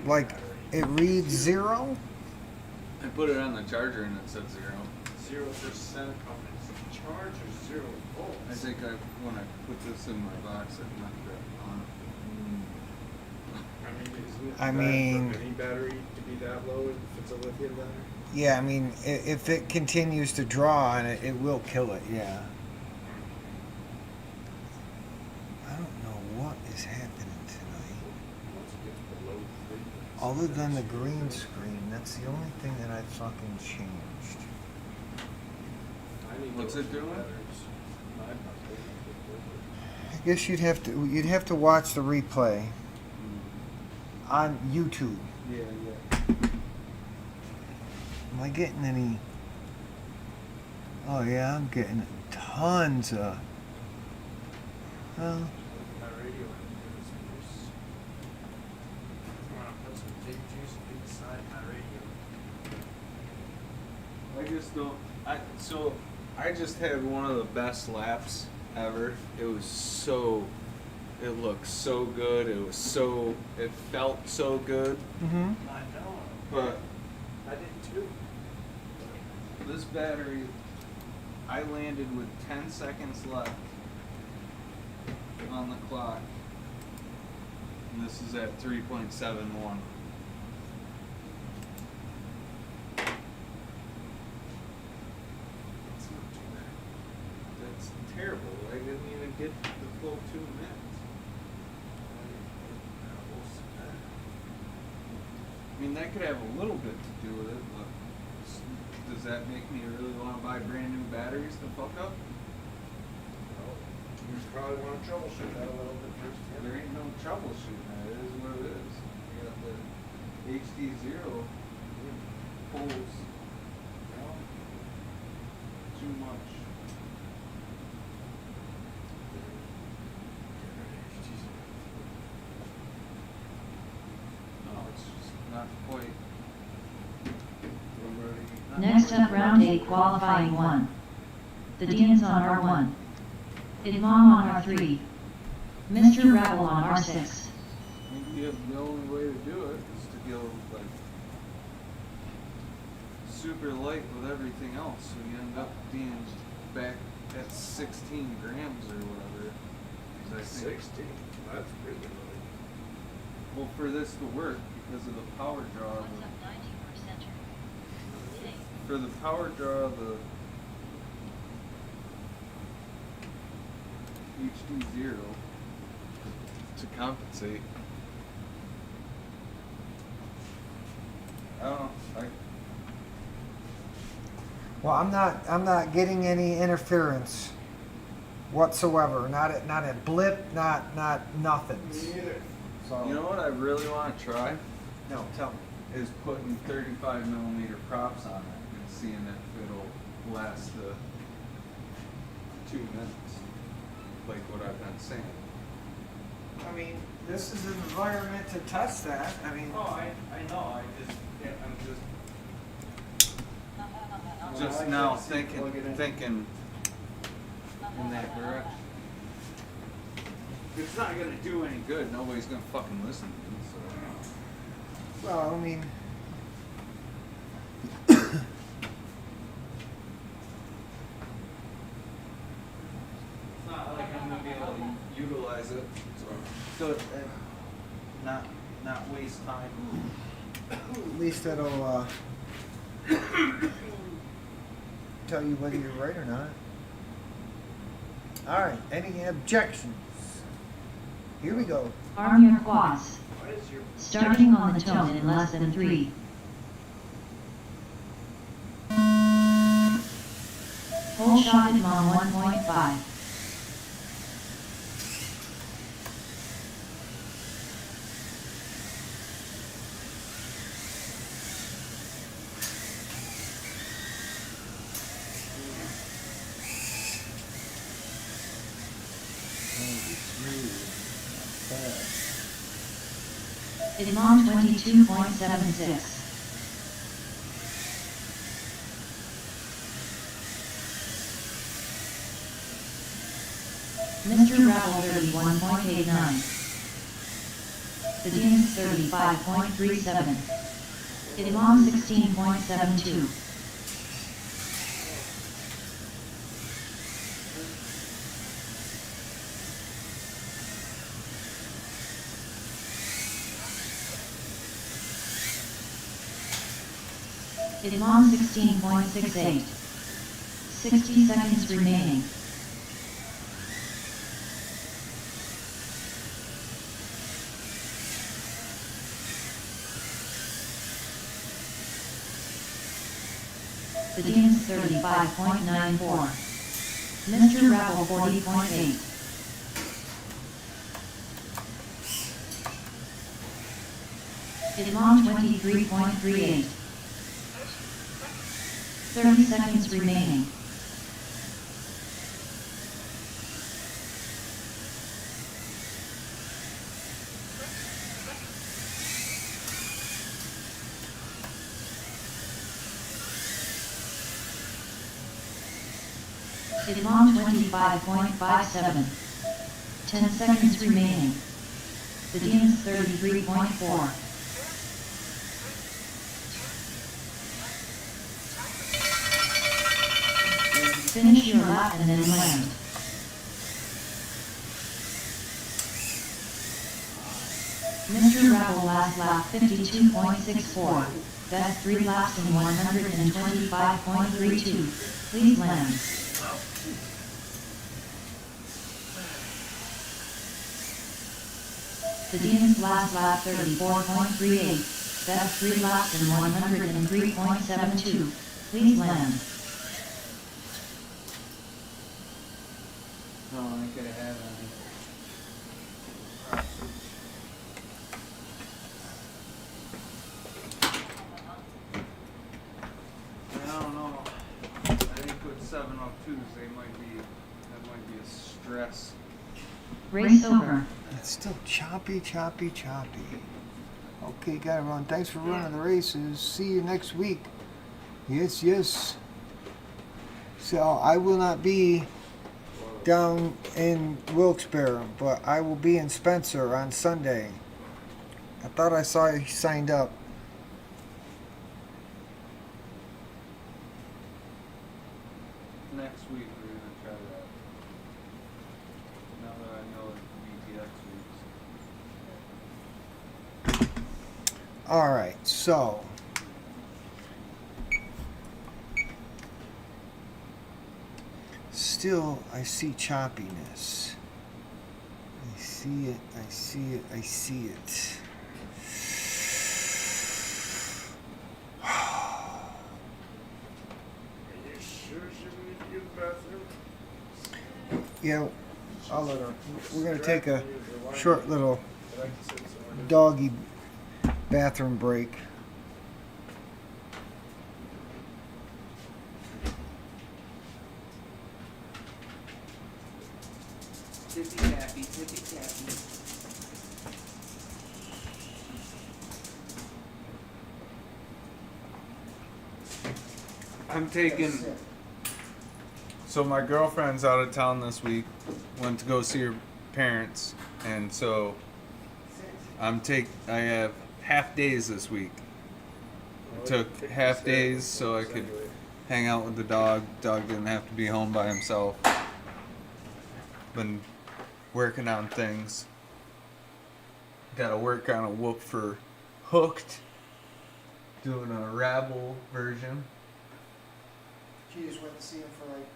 A: Like it reads 0?
C: I put it on the charger and it said 0.
B: 0%. Charge or 0 volts?
C: I think when I put this in my box, I left it on.
B: I mean, isn't it
A: I
B: bad
A: mean-
B: for any battery to be that low if it's a lithium battery?
A: Yeah, I mean, if it continues to draw on it, it will kill it. Yeah. I don't know what is happening tonight.
B: Once it gets below 3.
A: Other than the green screen, that's the only thing that I fucking changed.
B: I need
C: What's
B: those
C: it doing?
B: batteries. I'm not taking it.
A: I guess you'd have to watch the replay on YouTube.
C: Yeah.
A: Am I getting any? Oh yeah, I'm getting tons of. Well,
B: My radio is loose. I want to put some big juice inside my radio.
C: I just don't. I just had one of the best laps ever. It was so. It looked so good. It felt so good.
A: mm-hmm.
B: I know.
C: But
B: I did too.
C: this battery, I landed with 10 seconds left on the clock. And this is at 3.71.
B: It's not too bad.
C: That's terrible. I didn't even get the full 2 minutes. I mean, that could have a little bit to do with it, but does that make me really want to buy brand new batteries to fuck up?
B: Well, you probably want to troubleshoot that a little bit first.
C: There ain't no troubleshooting that. It is what it is. You got the HD0 pulls too much. No, it's just not quite.
D: Next up, round 8, qualifying 1. The Deans on R1. Imam on R3. Mr. Rebel on R6.
C: The only way to do it is to go like super light with everything else, so you end up being back at 16 grams or whatever. 'Cause I think,
B: 60. That's really low.
C: well, for this to work, because of the power draw, for the power draw of the HD0 to compensate. I don't know.
A: Well, I'm not getting any interference whatsoever. Not a blip. Not nothing.
B: Me neither.
A: So
C: You know what I really want to try
A: no, tell me.
C: is putting 35 millimeter props on it and seeing if it'll last the 2 minutes, like what I've been saying.
A: I mean, this is an environment to test that. I mean,
C: I know. I'm
B: Well,
C: just
B: I
C: now
B: can't see plug it in.
C: thinking in that direction. It's not gonna do any good. Nobody's gonna fucking listen to me. So.
A: well, I mean,
C: It's not like I'm gonna be able to utilize it, so not waste time.
A: at least it'll tell you whether you're right or not. All right. Any objections? Here we go.
D: Arm your quads.
B: Why is your
D: Starting on the tone in less than 3. Full shot at Mom 1.5. Imam 22.76. Mr. Rebel 31.89. The Deans 35.37. Idamong 16.72. Idamong 16.68. 60 seconds remaining. The Dean's 35.94. Mr. Rebel 40.8. Idamong 23.38. 30 seconds remaining. Idamong 25.57. 10 seconds remaining. The Dean's 33.4. Finish your lap and then land. Mr. Rebel last lap 52.64. Best 3 laps in 125.32. Please land. The Dean's last lap 34.38. Best 3 laps in 103.72. Please land.
C: No, I could have had on it. I don't know. I think with 702s, that might be a stress.
D: Race over.
A: It's still choppy. Okay, gotta run. Thanks for running the races. See you next week. Yes. So I will not be down in Wilkes-Barre, but I will be in Spencer on Sunday. I thought I saw you signed up.
C: Next week we're gonna try that. Now that I know it's VTX weeks.
A: Alright, so still I see choppiness. I see it.
B: Are you sure she needs to use the bathroom?
A: Yeah, I'll let her. We're gonna take a short little
B: I like to sit somewhere.
A: doggy bathroom break.
C: Tippy tappy. I'm taking. So my girlfriend's out of town this week. Went to go see her parents, and so I have half days this week. I took half days so I could hang out with the dog. Dog didn't have to be home by himself. Been working on things. Got to work on a whoop for Hooked. Doing a rabble version.
A: She just went to see him for like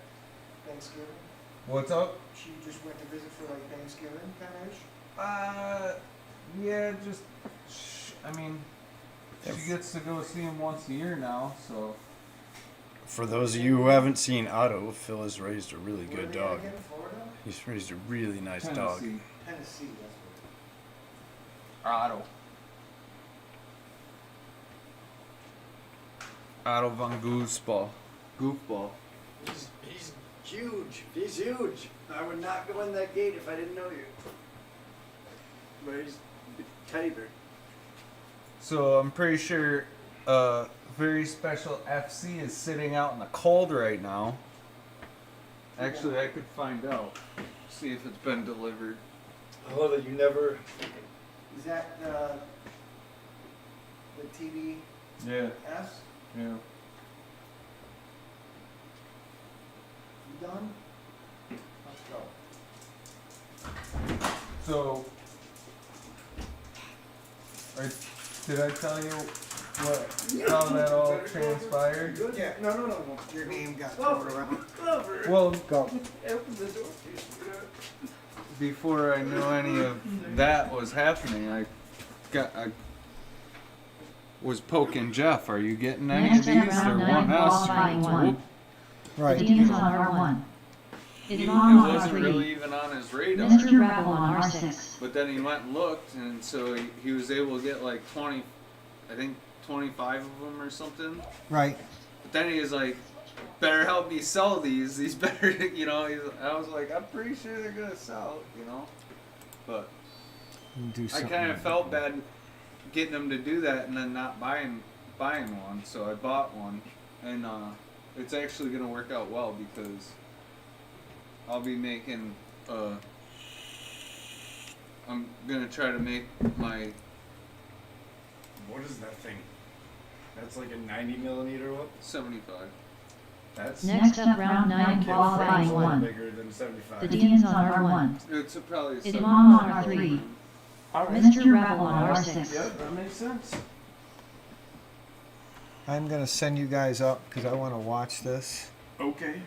A: Thanksgiving.
C: What's up?
A: She just went to visit for like Thanksgiving, kind of.
C: Yeah, just. I mean, she gets to go see him once a year now, so.
G: For those of you who haven't seen Otto, Phil has raised a really good dog.
A: In Florida,
G: He's raised a really nice dog.
C: Tennessee.
A: Tennessee. That's
C: Otto. Otto von Goofball. Goofball.
B: He's huge. He's huge. I would not go in that gate if I didn't know you. But he's a teddy bear.
C: So I'm pretty sure very special FC is sitting out in the cold right now. Actually, I could find out. See if it's been delivered.
B: I love that you never.
A: Is that the TV
C: Yeah.
A: S.
C: Yeah.
A: You done? Let's go.
C: So, did I tell you how that all transpired?
A: Yeah, no. Your name got thrown around.
C: Well,
A: Go.
B: Open the door.
C: before I knew any of that was happening, I was poking Jeff. Are you getting any
D: Next
C: of
D: up,
C: these?
D: round
C: They're
D: 9
C: one S.
D: qualifying 1. The
A: Right.
D: Deans on R1.
C: It
D: Idmam on
C: wasn't really
D: R3.
C: even on his radar.
D: Mr. Rebel on R6.
C: But then he went and looked, and so he was able to get like 20, I think 25 of them or something.
A: Right.
C: But then he was like, better help me sell these. These better, you know. I was like, I'm pretty sure they're gonna sell, you know. But
A: Do
C: I
A: something.
C: kind of felt bad getting him to do that and then not buying one. So I bought one, and it's actually gonna work out well because I'll be making. I'm gonna try to make my.
G: What is that thing? That's like a 90 millimeter whoop.
C: 75.
G: That's
D: Next up, round 9 qualifying 1.
G: bigger than 75.
D: The Deans on R1.
C: It's probably.
D: Idmam on R3. Mr. Rebel on R6.
B: Yep, that makes sense.
A: I'm gonna send you guys up because I want to watch this.
G: Okay.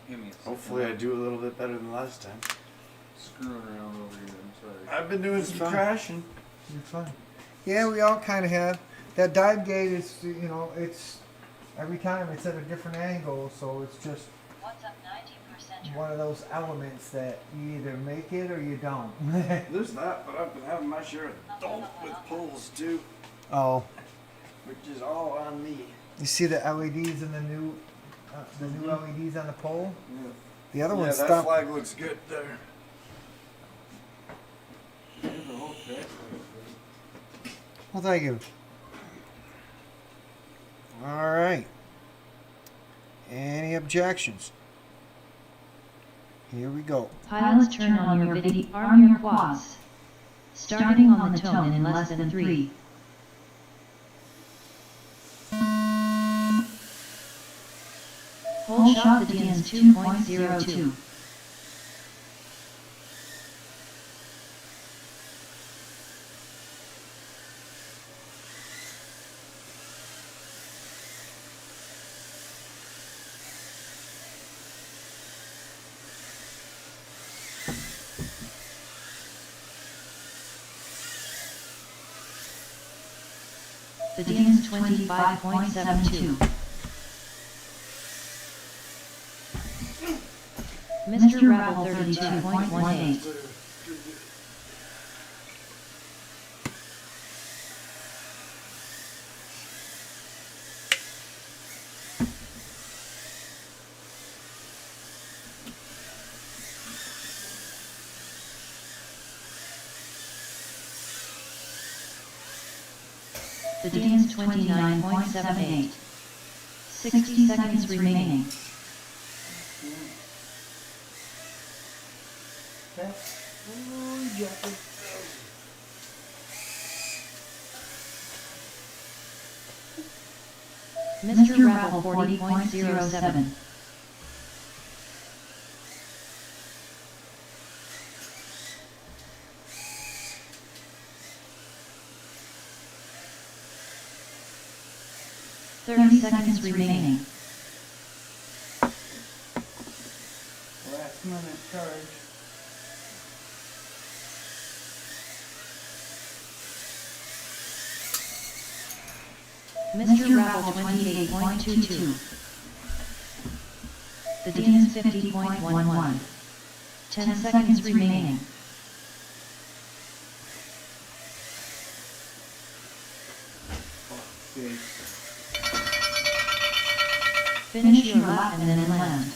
C: Give me a second.
G: Hopefully, I do a little bit better than last time.
C: Screwing around over here. I'm sorry.
G: I've been doing
A: It's
G: some
A: fine.
G: crashing.
A: You're fine. Yeah, we all kind of have. That dive gate is, it's every time it's at a different angle, so it's just
D: What's up 19%?
A: one of those elements that you either make it or you don't.
G: There's that, but I've been having my share of dump with pulls too,
A: Oh,
G: which is all on me.
A: you see the LEDs and the new LEDs on the pole?
G: Yeah.
A: The other
G: Yeah,
A: one
G: that
A: stopped.
G: flag looks good there.
A: Well, thank you. All right. Any objections? Here we go.
D: Pilots, turn on your video. Arm your quads. Starting on the tone in less than 3. Hold shot the Deans 2.02. The Deans 25.72. Mr. Rebel 32.18. The Deans 29.78. 60 seconds remaining. Mr. Rebel 40.07. Seconds remaining.
F: Last minute charge.
D: Mr. Rebel 28.22. The Deans 50.11. 10 seconds remaining. Finish your lap and then land.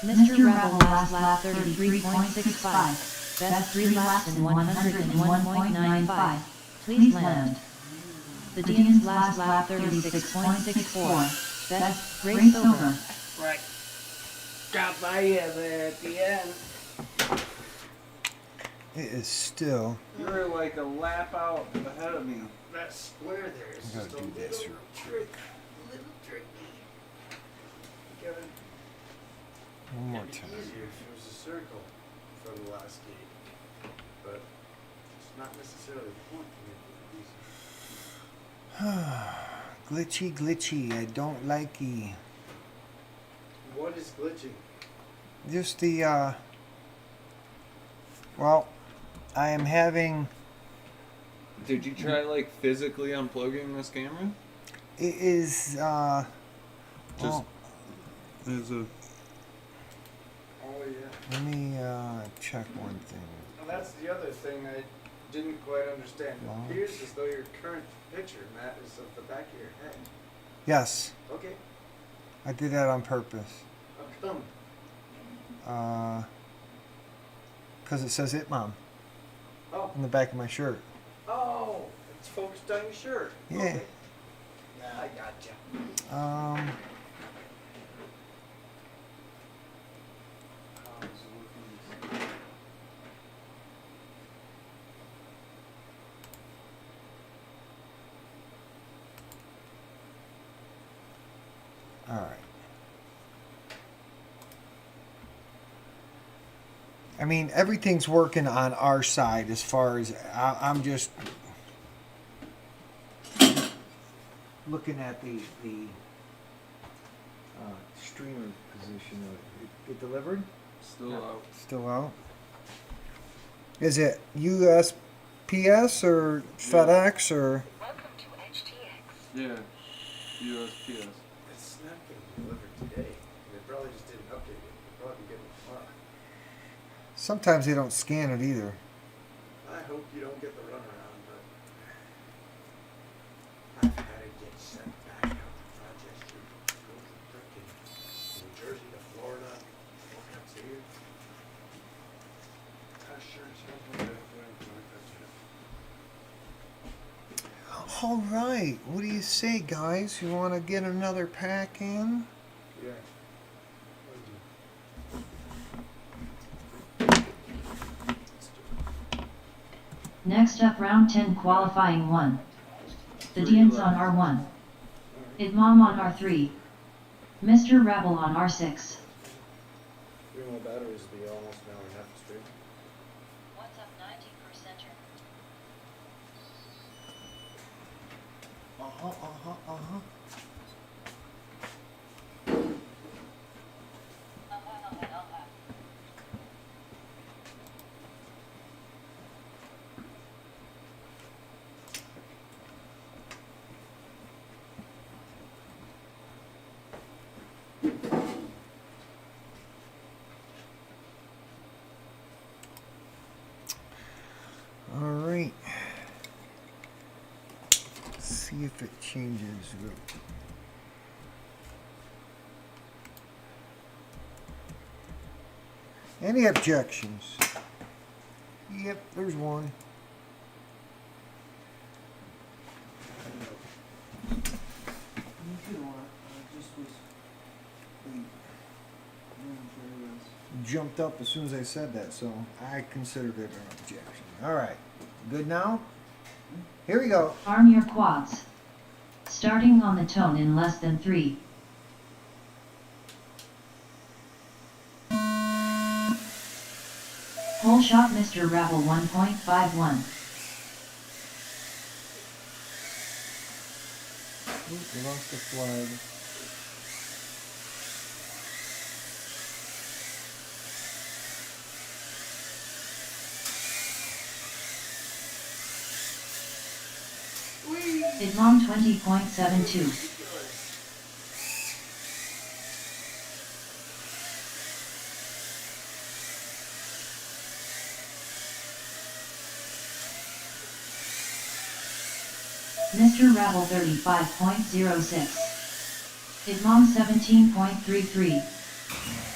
D: Mr. Rebel last lap 33.65. Best 3 laps in 101.95. Please land. The Dean's last lap 36.64. Best race over.
F: Right. Got by you there at the end.
A: It is still.
C: You were like a lap out ahead of me.
B: That square there is
A: I gotta
B: just a
A: do this
B: little trick. Little tricky. Kevin,
A: One more
B: it'd be
A: time.
B: easier if it was a circle for the last gate. But it's not necessarily the point to make it easy.
A: Glitchy, glitchy. I don't like it.
B: What is glitching?
A: Just the, well, I am having,
C: Did you try like physically unplugging this camera?
A: it is,
C: Just
A: well,
C: as a
B: Oh yeah.
A: let me, check one thing.
B: And that's the other thing I didn't quite understand. It
A: Wow.
B: appears as though your current picture, Matt, is of the back of your head.
A: Yes,
B: Okay.
A: I did that on purpose.
B: How come?
A: 'Cause it says it, Mom,
B: Oh.
A: on the back of my shirt.
B: Oh, it's focused on your shirt.
A: Yeah.
B: Okay. Yeah, I gotcha.
A: All right. I mean, everything's working on our side as far as I'm just looking at the streamer position of it. It delivered?
C: still out.
A: Still out? Is it USPS or FedEx or?
C: Yeah. USPS.
B: It's not getting delivered today. They probably just didn't update it. They'll probably get it tomorrow.
A: Sometimes they don't scan it either.
B: I hope you don't get the runaround, but I've had it get sent back out to Rochester, go to frickin' New Jersey to Florida, Florida to here. I sure as hell don't have to
A: All right. What do you say, guys? You want to get another pack in?
B: Yeah.
D: Next up, round 10 qualifying 1. The Deans on R1. Idmam on R3. Mr. Rebel on R6.
B: 3 more batteries will be almost an hour and a half straight.
D: What's up 90%er?
A: Uh-huh. All right. See if it changes. Any objections? Yep, there's one. Jumped up as soon as I said that, so I considered it an objection. All right, good now? Here we go.
D: Arm your quads. Starting on the tone in less than 3. Whole shot Mr. Rebel 1.51.
A: Oop, we lost the flag.
D: Idmam 20.72. Mr. Rebel 35.06. Idmam 17.33.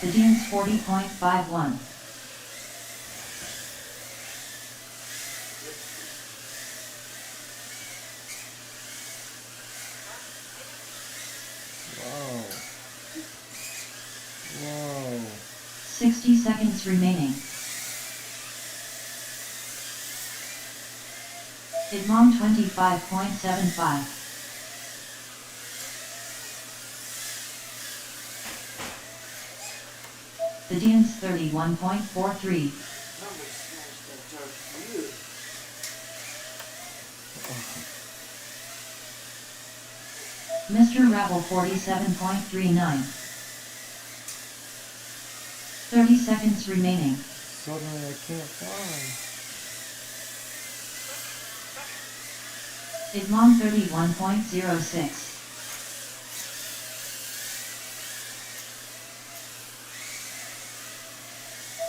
D: The Deans 40.51. 60 seconds remaining. Idmom 25.75. The Deans 31.43.
F: Somebody smashed that torch for you.
D: Mr. Rebel 47.39. 30 seconds remaining.
A: Suddenly I can't fly.
D: Idmom 31.06.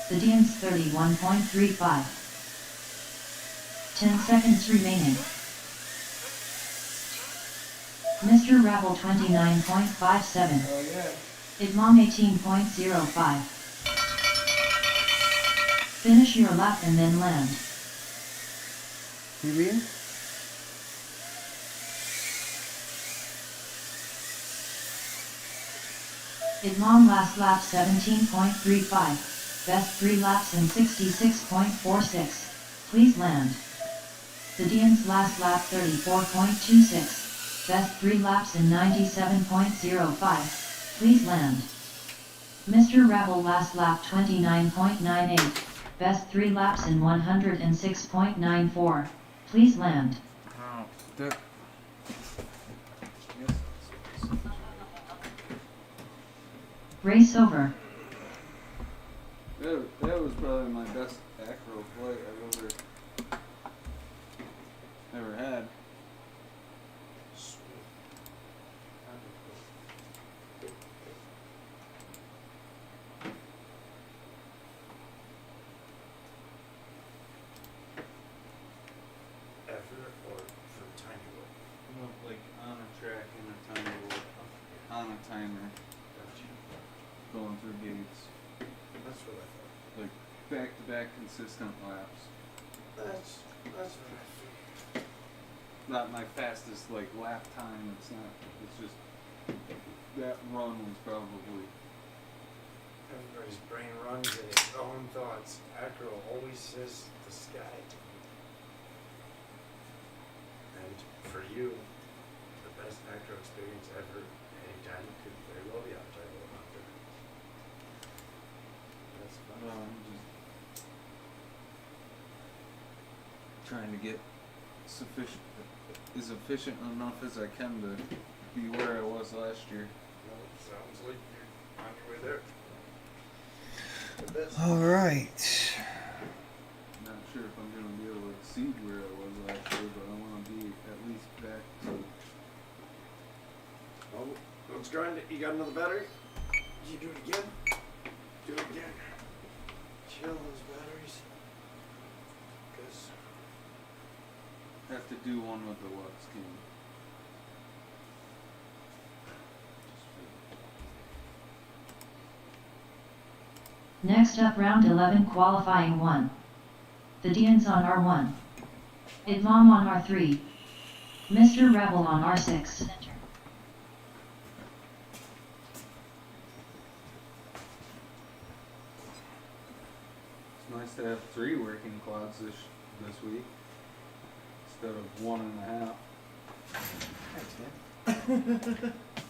D: The Deans 31.35. 10 seconds remaining. Mr. Rebel 29.57.
F: Oh yeah.
D: Idmom 18.05. Finish your lap and then land.
A: You reading?
D: Idmom last lap 17.35. Best 3 laps in 66.46. Please land. The Deans last lap 34.26. Best 3 laps in 97.05. Please land. Mr. Rebel last lap 29.98. Best 3 laps in 106.94. Please land.
C: Oh, that,
D: Race over.
C: that was probably my best acro flight I've ever had.
B: Sweet. Effort or for tiny wood?
C: No, like on a track in a tiny boat, on a timer,
B: Gotcha.
C: going through gates,
B: That's what I thought.
C: like back to back consistent laps.
B: That's what I figured.
C: Not my fastest like lap time. It's not. It's just that run was probably.
B: Everybody's brain runs in its own thoughts. Acro always says the sky. And for you, the best acro experience ever, anytime, could very well be on a title out there. That's fun.
C: I'm just trying to get as efficient enough as I can to be where I was last year.
B: Well, it sounds like you're on your way there. The best.
A: All right.
C: Not sure if I'm gonna be able to exceed where I was last year, but I want to be at least back to.
B: Oh, let's grind it. You got another battery? You do it again? Do it again. Chill those batteries. Because
C: Have to do one with the Lux King.
D: Next up round 11 qualifying 1. The Deans on R1. Idmom on R3. Mr. Rebel on R6.
C: It's nice to have 3 working quads this week instead of 1.5.
A: Thanks, man.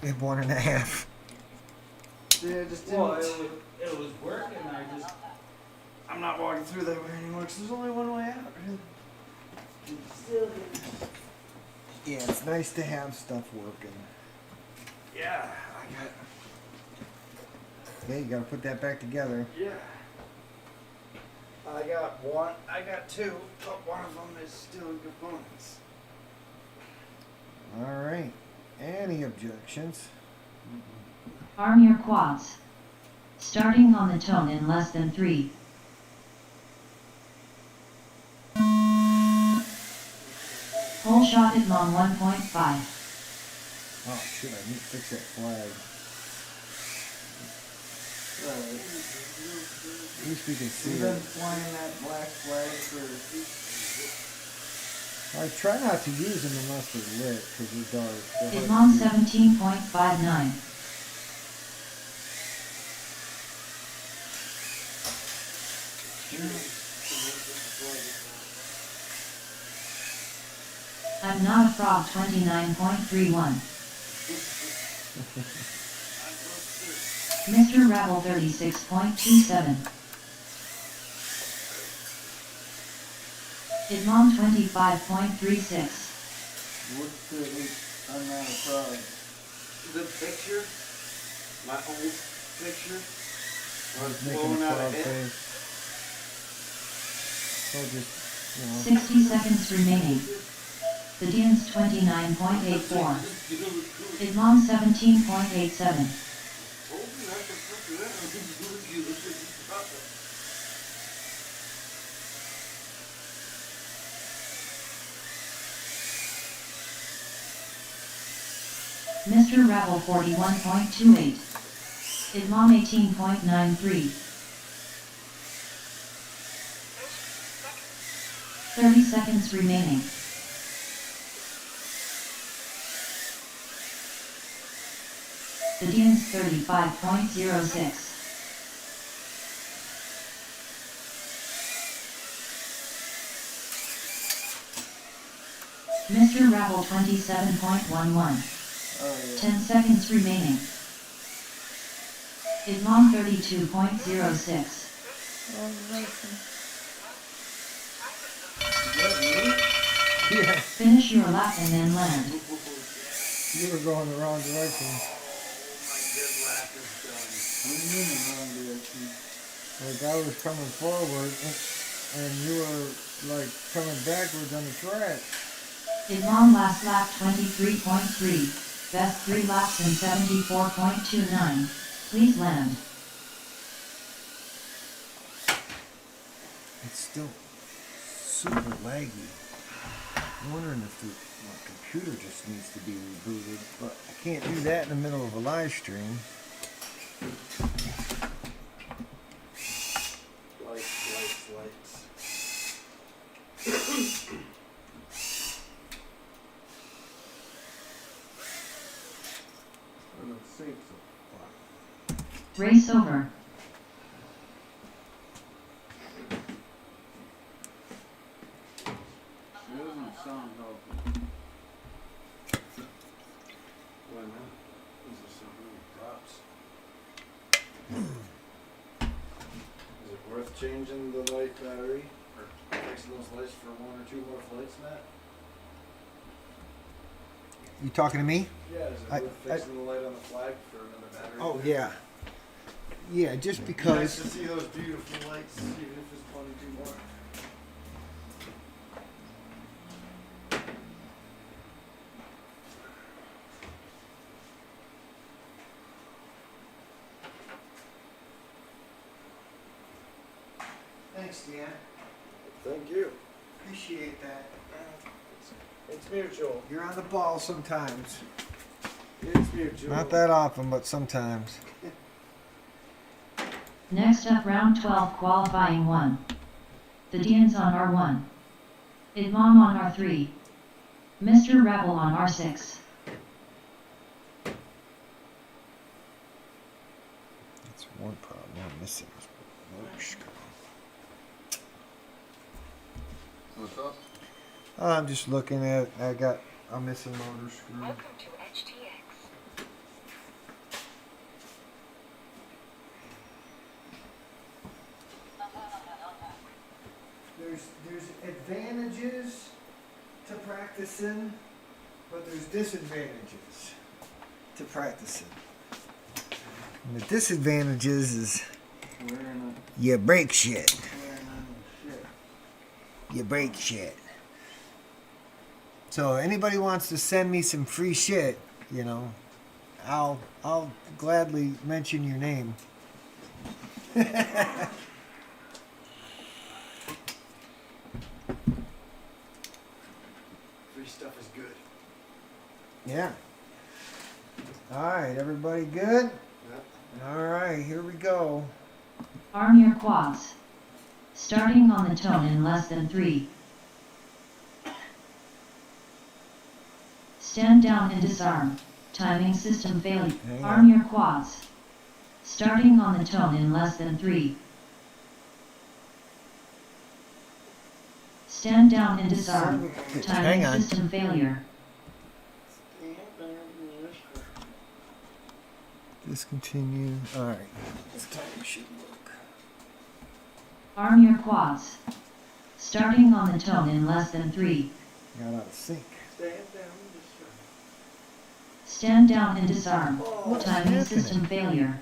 A: We have 1.5.
B: yeah, just
C: Well,
B: it was working. I'm not walking through that way anymore because there's only one way out.
A: Yeah, it's nice to have stuff working.
B: Yeah,
A: Yeah, you gotta put that back together.
B: I got one. I got 2, but one of them is still in components.
A: All right. Any objections?
D: Arm your quads. Starting on the tone in less than 3. Whole shot Idmom 1.5.
A: Oh shit! I need to fix that flag. At least we can see
F: You've been
A: it.
F: flying that black flag for
A: I try not to use them unless they're lit because they're dark. They're
D: Idmom
A: hard to use.
D: 17.59. I'm not a frog 29.31. Mr. Rebel 36.27. Idmom 25.36.
C: What's the, I'm not a frog.
B: The picture, my old picture, I was
A: Making a
B: blowing out a
A: frog
B: head.
A: face. So just,
D: 60 seconds remaining. The Deans 29.84. Idmom 17.87. Mr. Rebel 41.28. Idmom 18.93. 30 seconds remaining. The Deans 35.06. Mr. Rebel 27.11. 10 seconds remaining. Idmom 32.06.
A: yeah,
D: Finish your lap and then land.
A: you were going the wrong direction.
B: My good lap is done.
C: What do you mean the wrong direction?
A: Like I was coming forward and you were like coming backwards on the track.
D: Idmom last lap 23.3. Best 3 laps in 74.29. Please land.
A: It's still super laggy. I'm wondering if my computer just needs to be rebooted, but I can't do that in the middle of a live stream.
B: Lights.
C: For the sakes of
D: Race over.
C: It doesn't sound healthy.
B: Why not? These are some really props. Is it worth changing the light battery or fixing those lights for 1 or 2 more flights, Matt?
A: You talking to me?
B: Yeah, is it
A: I-
B: worth fixing the light on the flag for another battery?
A: Oh yeah. Yeah, just
B: Nice
A: because
B: to see those beautiful lights, even if it's 1 or 2 more.
A: Thanks, Dan.
B: Thank you.
A: Appreciate that.
B: It's mutual.
A: You're on the ball sometimes.
B: It's mutual.
A: Not that often, but sometimes.
D: Next up round 12 qualifying 1. The Deans on R1. Idmom on R3. Mr. Rebel on R6.
A: That's one problem I'm missing. Is motor screw.
C: What's up?
A: I'm just looking at. I'm missing motor screw.
H: Welcome to HTX.
A: There's advantages to practicing, but there's disadvantages to practicing. And the disadvantages is
C: Wearing
A: you break shit.
C: shit.
A: You break shit. So anybody wants to send me some free shit, you know, I'll gladly mention your name.
B: Free stuff is good.
A: Yeah. All right, everybody good?
B: Yep.
A: All right, here we go.
D: Arm your quads. Starting on the tone in less than 3. Stand down and disarm. Timing system failure.
A: Hang
D: Arm
A: on.
D: your quads. Starting on the tone in less than 3. Stand down and disarm.
A: Hang
D: Timing
A: on.
D: system failure.
F: Stand down, mister.
A: Discontinue. Alright. This time it should work.
D: Arm your quads. Starting on the tone in less than 3.
A: Got out of sync.
F: Stand down, mister.
D: Stand down and disarm.
A: What's
D: Timing
A: happening?
D: system failure.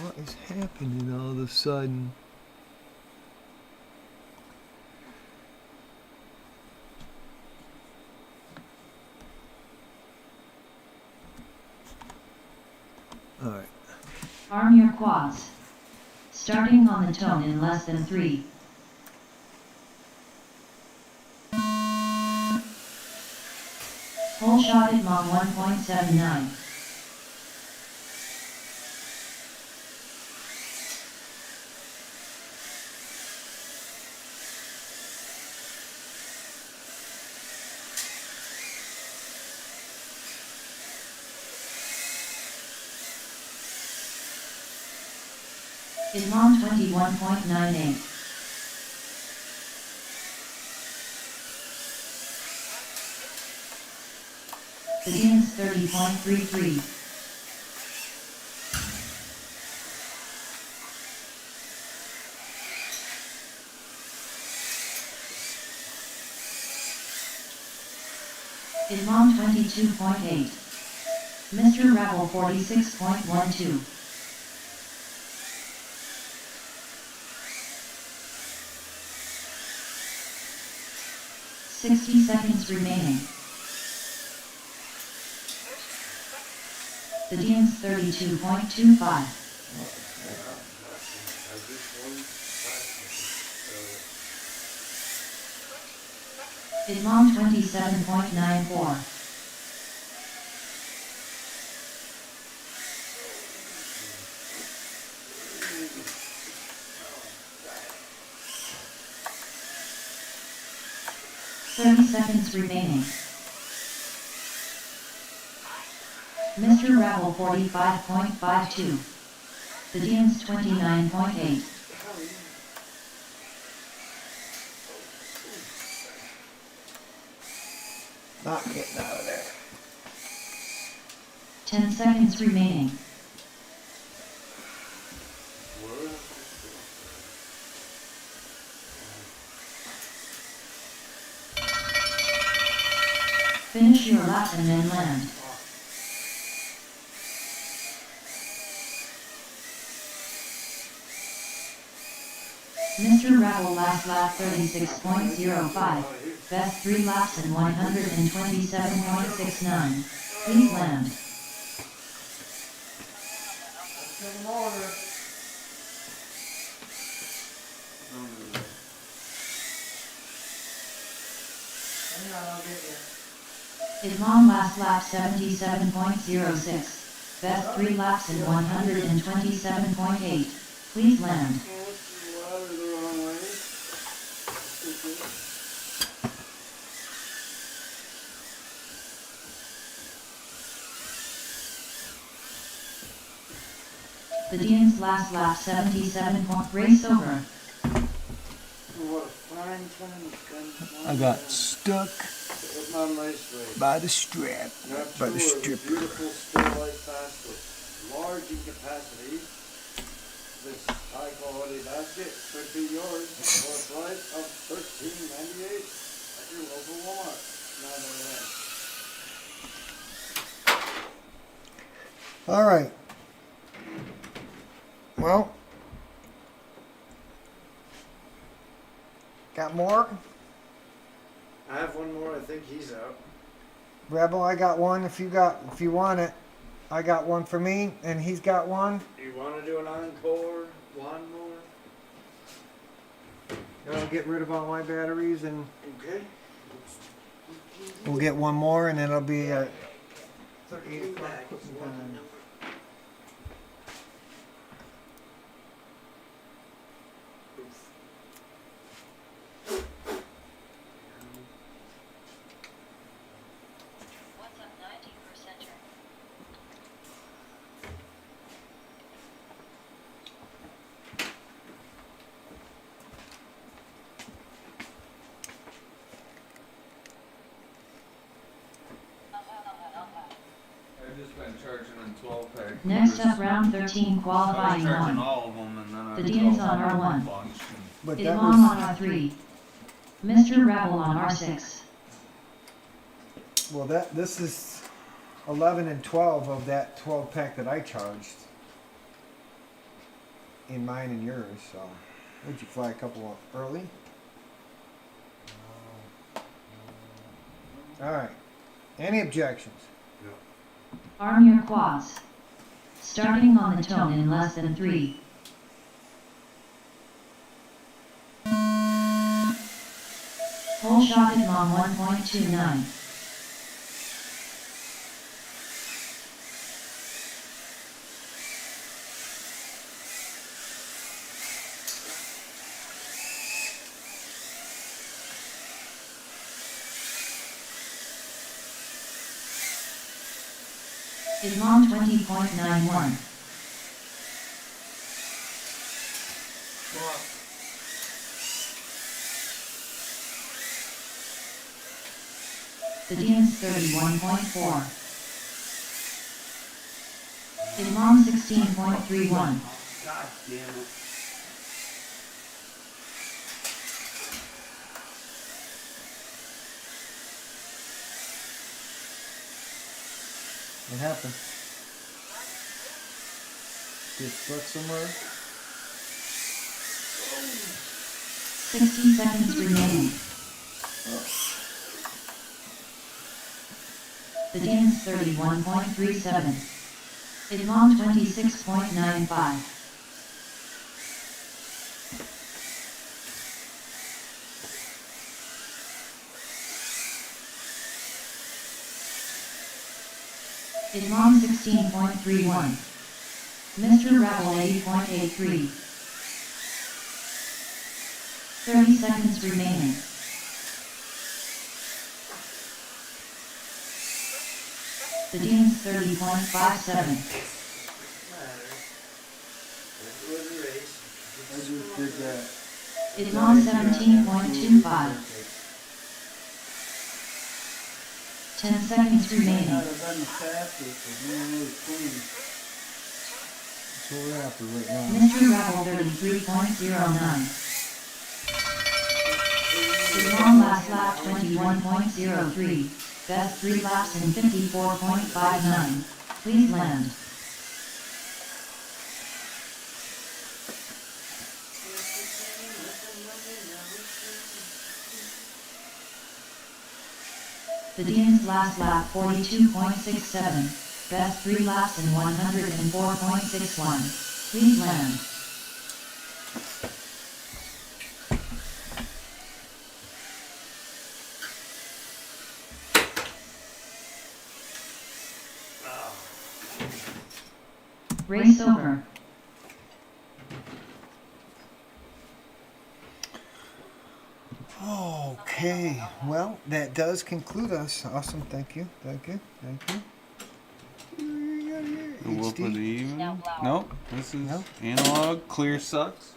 A: What is happening all of a sudden? Alright.
D: Arm your quads. Starting on the tone in less than 3. Full shot at Mach 1.79. Mach 21.98. Begins 30.33. Mach 22.8. Mr. Rebel 46.12. 60 seconds remaining. The DN's 32.25. Mach 27.94. Seconds remaining. Mr. Rebel 45.52. The DN's 29.8.
A: Not getting out of there.
D: 10 seconds remaining. Finish your lap and then land. Mr. Rebel last lap 36.05. Best 3 laps and 127.69. Please land.
F: Come over. Hang on, I'll get you.
D: Idmon last lap 77.06. Best 3 laps and 127.8. Please land.
F: Water the wrong way.
D: The DN's last lap 77. Race over.
F: What a fine time it's been.
A: I got stuck
F: It's not a nice way.
A: by the strap.
F: Not
A: By the
F: sure,
A: stripper.
F: beautiful still life basket. Large in capacity. This high quality basket could be yours for a price of $13.98 at your local Walmart. Now they're in.
A: Alright. Well. Got more?
B: I have one more. I think he's out.
A: Rebel, I got one if you want it. I got one for me, and he's got one.
B: You want to do an encore? One more?
A: I'll get rid of all my batteries, and
B: Okay.
A: we'll get one more, and then it'll be 8 o'clock
B: Back.
A: cooking time.
D: What's up 90%? Next up, round 13,
C: I was
D: qualifying
C: charging
D: 1.
C: all of them, and then I
D: The
C: was
D: Dean's
C: all
D: on
C: in
D: R1.
C: a bunch, and-
A: But that
D: Imam on
A: was,
D: R3. Mr. Rebel on R6.
A: well, this is 11 and 12 of that 12 pack that I charged in mine and yours. So, would you fly a couple early? All right. Any objections?
D: Arm your quads. Starting on the tone in less than 3. Full shot Imam 1.29. Imam 20.91. The Dean's 31.4. Imam 16.31.
F: God damn it.
A: What happened? Get stuck somewhere?
D: 60 seconds remaining. The Dean's 31.37. Imam 26.95. Imam 16.31. Mr. Rebel 80.83. 30 seconds remaining. The Dean's 30.57.
F: I just did that.
D: Imam 17.25. 10 seconds remaining.
F: I'd have been the fastest, but man, it was clean.
A: That's what we're after right now.
D: Mr. Rebel 33.09. Imam last lap 21.03. Best 3 laps in 54.59. Please land. The Dean's last lap 42.67. Best 3 laps in 104.61. Please land. Race over.
A: Okay, well, that does conclude us. Awesome, thank you, thank you, thank you.
C: The whoop of the
A: HD,
C: even? Nope. This is
A: No?
C: analog. Clear sucks.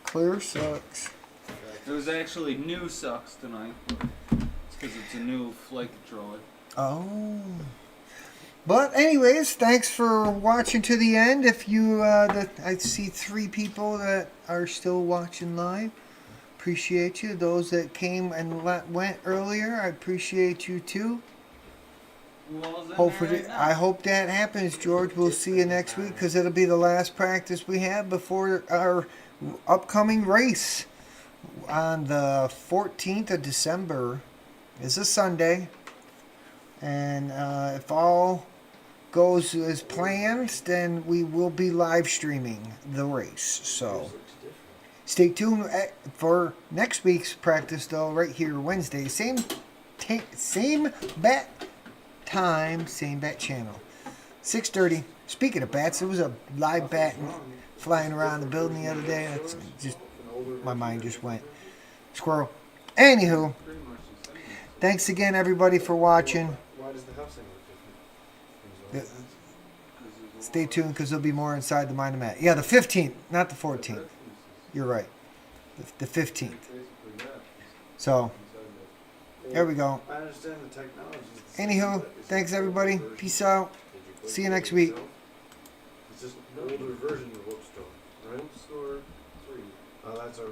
A: clear sucks.
C: It was actually new sucks tonight. It's because it's a new flight controller.
A: Oh. But anyways, thanks for watching to the end. If you, I see 3 people that are still watching live. Appreciate you. Those that came and went earlier, I appreciate you too.
C: Who all's in there
A: Hopefully,
C: right now?
A: I hope that happens, George. We'll see you next week because it'll be the last practice we have before our upcoming race on the 14th of December. It's a Sunday, and if all goes as planned, then we will be live streaming the race. So stay tuned for next week's practice, though. Right here, Wednesday, same bat time, same bat channel, 6:30. Speaking of bats, there was a live bat flying around the building the other day. That's just my mind just went squirrel. Anywho, thanks again, everybody, for watching.
B: Why does the house thing look different?
A: Stay tuned because there'll be more inside the mind of Matt. Yeah, the 15th, not the 14th. You're right. The 15th. So, there we go.
B: I understand the technology.
A: Anywho, thanks everybody. Peace out. See you next week.
B: It's just an older version of Whoop Store, right?
H: Store 3.
B: Oh, that's a